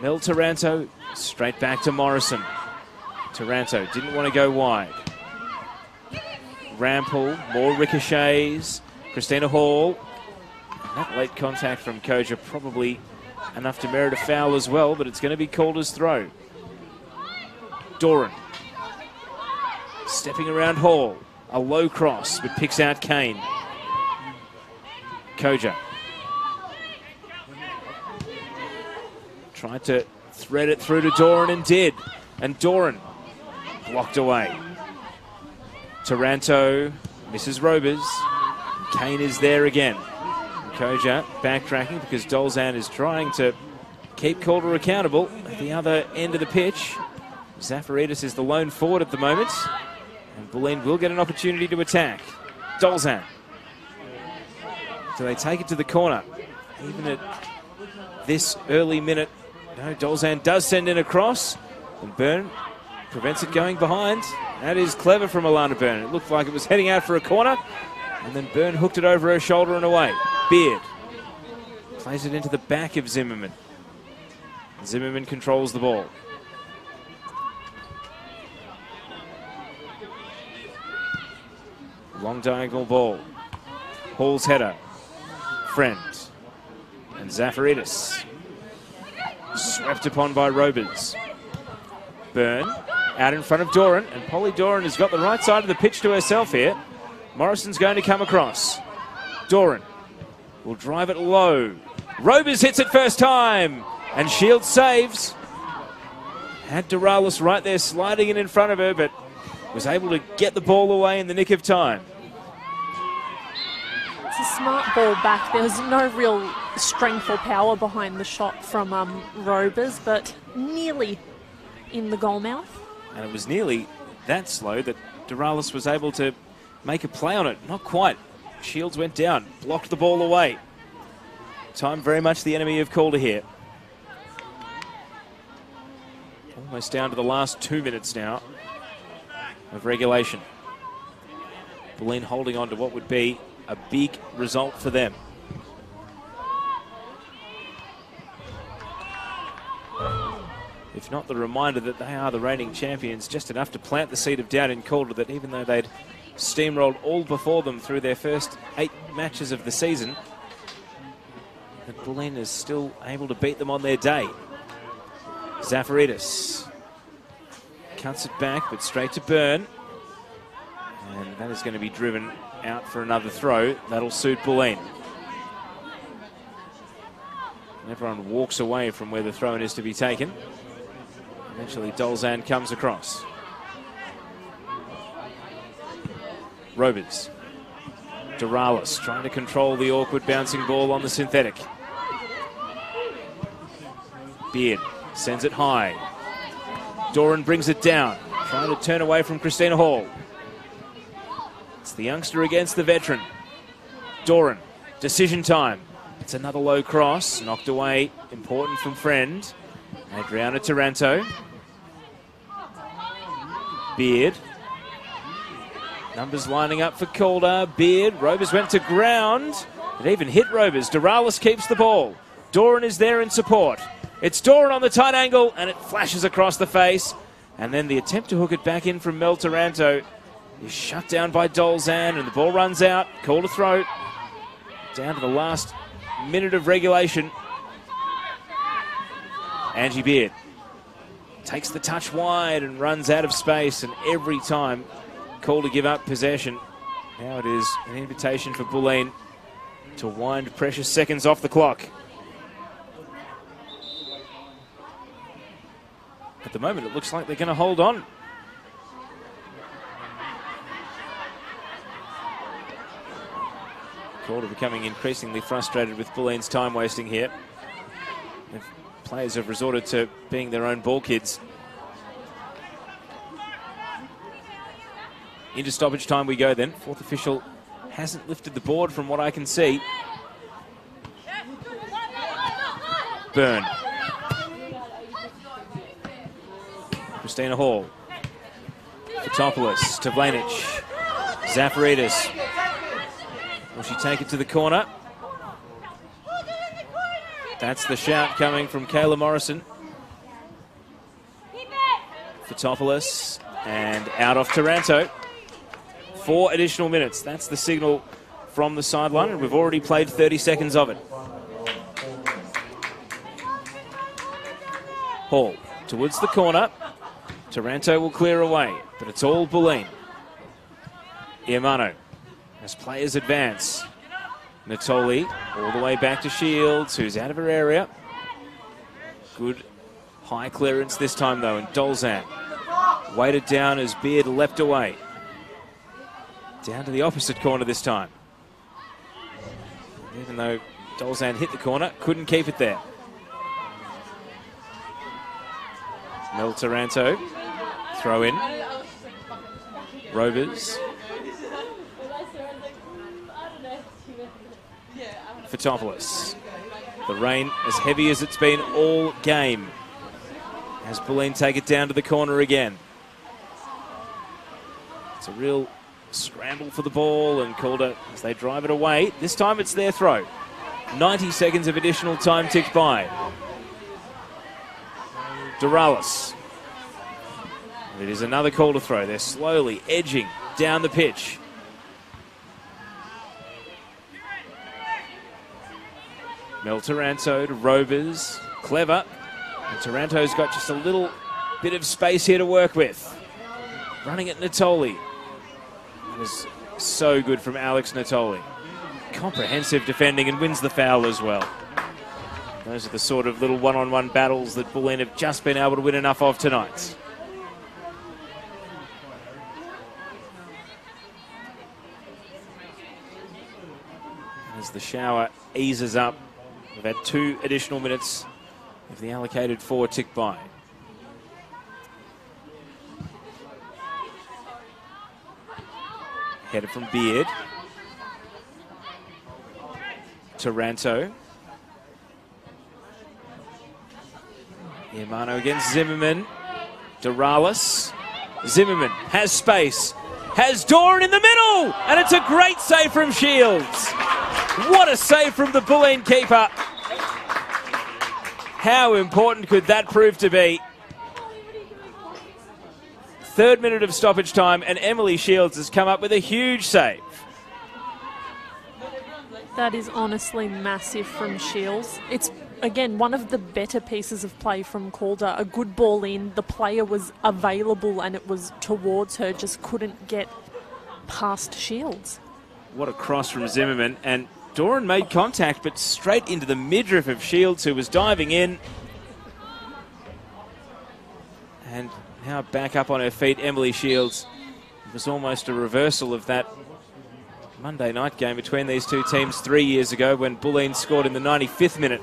Mel Taranto straight back to Morrison. Taranto didn't want to go wide. Rampel, more ricochets. Christina Hall. That late contact from Koja probably enough to merit a foul as well, but it's going to be Calder's throw. Doran stepping around Hall. A low cross, but picks out Kane. Koja tried to thread it through to Doran and did. And Doran blocked away. Taranto misses Robers. Kane is there again. Koja backtracking because Dolzan is trying to keep Calder accountable at the other end of the pitch. Zafaridis is the lone forward at the moment. And Bulleen will get an opportunity to attack. Dolzan. Do they take it to the corner? Even at this early minute, no, Dolzan does send in a cross. And Byrne prevents it going behind. That is clever from Alana Byrne. It looked like it was heading out for a corner. And then Byrne hooked it over her shoulder and away. Beard plays it into the back of Zimmerman. Zimmerman controls the ball. Long diagonal ball. Hall's header. Friend. And Zafaridis. Swept upon by Robers. Byrne out in front of Doran. And Polly Doran has got the right side of the pitch to herself here. Morrison's going to come across. Doran will drive it low. Robers hits it first time. And Shields saves. Had Doralis right there sliding in front of her, but was able to get the ball away in the nick of time. It's a smart ball back. There was no real strength or power behind the shot from Robers, but nearly in the goal mouth. And it was nearly that slow that Doralis was able to make a play on it. Not quite. Shields went down, blocked the ball away. Time very much the enemy of Calder here. Almost down to the last 2 minutes now of regulation. Bulleen holding on to what would be a big result for them. If not the reminder that they are the reigning champions, just enough to plant the seed of doubt in Calder that even though they'd steamrolled all before them through their first 8 matches of the season, that Bulleen is still able to beat them on their day. Zafaridis cuts it back, but straight to Byrne. And that is going to be driven out for another throw. That'll suit Bulleen. And everyone walks away from where the throw-in is to be taken. Eventually Dolzan comes across. Robers. Doralis trying to control the awkward bouncing ball on the synthetic. Beard sends it high. Doran brings it down, trying to turn away from Christina Hall. It's the youngster against the veteran. Doran, decision time. It's another low cross, knocked away, important from friend. Adriana Taranto. Beard. Numbers lining up for Calder. Beard. Rovers went to ground. It even hit Rovers. Doralis keeps the ball. Doran is there in support. It's Doran on the tight angle, and it flashes across the face. And then the attempt to hook it back in from Mel Taranto is shut down by Dolzan, and the ball runs out. Call to throw. Down to the last minute of regulation. Angie Beard takes the touch wide and runs out of space, and every time called to give up possession. Now it is an invitation for Bulleen to wind precious seconds off the clock. At the moment, it looks like they're going to hold on. Calder becoming increasingly frustrated with Bulleen's time wasting here. The players have resorted to being their own ball kids. Into stoppage time we go then. Fourth official hasn't lifted the board from what I can see. Byrne. Christina Hall. Fotopoulos to Vlanic. Zafaridis. Will she take it to the corner? That's the shout coming from Kayla Morrison. Fotopoulos and out off Taranto. 4 additional minutes. That's the signal from the sideline, and we've already played 30 seconds of it. Hall towards the corner. Taranto will clear away, but it's all Bulleen. Iamano as players advance. Natoli all the way back to Shields, who's out of her area. Good high clearance this time, though, and Dolzan weighted down as Beard leapt away. Down to the opposite corner this time. Even though Dolzan hit the corner, couldn't keep it there. Mel Taranto, throw in. Rovers. Fotopoulos. The rain as heavy as it's been all game. As Bulleen take it down to the corner again. It's a real scramble for the ball, and Calder as they drive it away. This time it's their throw. 90 seconds of additional time ticked by. Doralis. It is another Calder throw. They're slowly edging down the pitch. Mel Taranto to Rovers. Clever. And Taranto's got just a little bit of space here to work with. Running at Natoli. It was so good from Alex Natoli. Comprehensive defending, and wins the foul as well. Those are the sort of little one-on-one battles that Bulleen have just been able to win enough of tonight. As the shower eases up, we've had 2 additional minutes of the allocated 4 tick by. Headed from Beard. Taranto. Iamano against Zimmerman. Doralis. Zimmerman has space. Has Doran in the middle! And it's a great save from Shields. What a save from the Bulleen keeper. How important could that prove to be? 3rd minute of stoppage time, and Emily Shields has come up with a huge save. That is honestly massive from Shields. It's, again, one of the better pieces of play from Calder. A good ball in, the player was available and it was towards her, just couldn't get past Shields. What a cross from Zimmerman, and Doran made contact, but straight into the midriff of Shields, who was diving in. And now back up on her feet, Emily Shields. It was almost a reversal of that Monday night game between these two teams 3 years ago, when Bulleen scored in the 95th minute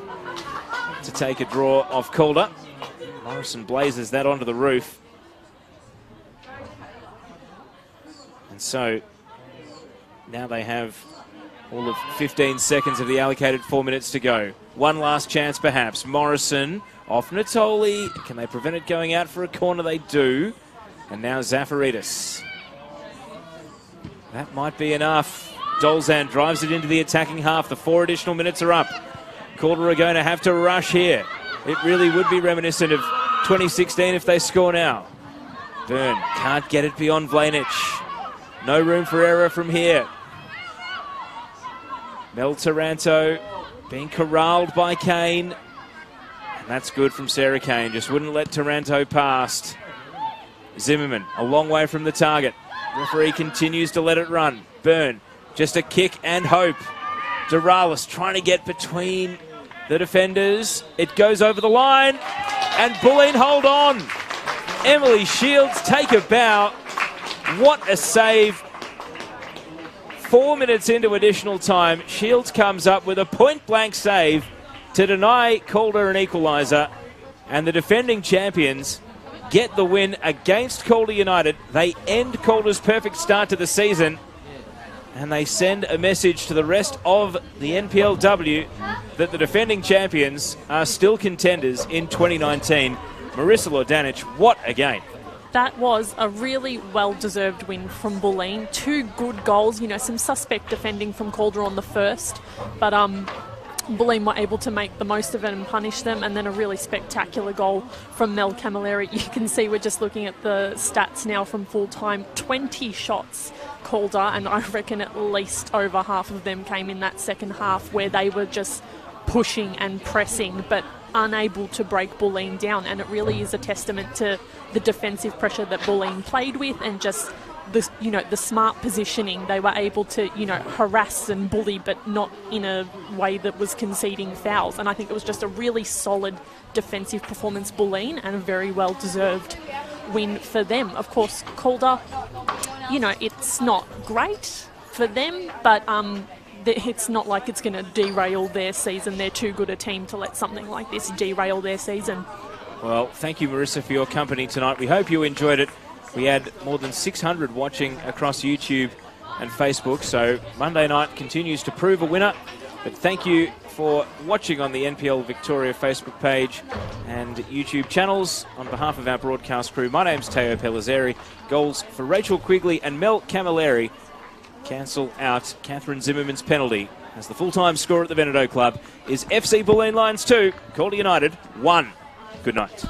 to take a draw off Calder. Morrison blazes that onto the roof. And so Now they have all of 15 seconds of the allocated 4 minutes to go. One last chance perhaps. Morrison off Natoli. Can they prevent it going out for a corner? They do. And now Zafaridis. That might be enough. Dolzan drives it into the attacking half. The 4 additional minutes are up. Calder are going to have to rush here. It really would be reminiscent of 2016 if they score now. Byrne can't get it beyond Vlanic. No room for error from here. Mel Taranto being corralled by Kane. And that's good from Sarah Kane. Just wouldn't let Taranto past. Zimmerman a long way from the target. Referee continues to let it run. Byrne, just a kick and hope. Doralis trying to get between the defenders. It goes over the line. And Bulleen hold on. Emily Shields take a bow. What a save. 4 minutes into additional time, Shields comes up with a point-blank save to deny Calder an equaliser, and the defending champions get the win against Calder United. They end Calder's perfect start to the season, and they send a message to the rest of the NPLW that the defending champions are still contenders in 2019. Marissa Lordanic, what a game. That was a really well-deserved win from Bulleen. 2 good goals, some suspect defending from Calder on the first, but Bulleen were able to make the most of it and punish them, and then a really spectacular goal from Mel Camilleri. You can see we're just looking at the stats now from full-time. 20 shots Calder, and I reckon at least over half of them came in that second half where they were just pushing and pressing, but unable to break Bulleen down, and it really is a testament to the defensive pressure that Bulleen played with, and just the smart positioning. They were able to harass and bully, but not in a way that was conceding fouls, and I think it was just a really solid defensive performance, Bulleen, and a very well deserved win for them. Of course, Calder, it's not great for them, but it's not like it's going to derail their season. They're too good a team to let something like this derail their season. Well, thank you, Marissa, for your company tonight. We hope you enjoyed it. We had more than 600 watching across YouTube and Facebook, so Monday night continues to prove a winner. But thank you for watching on the NPL Victoria Facebook page and YouTube channels. On behalf of our broadcast crew, my name's Teo Pellizzeri. Goals for Rachel Quigley and Mel Camilleri cancel out Catherine Zimmerman's penalty, as the full-time score at the Veneto Club is FC Bulleen Lions 2, Calder United 1. Good night.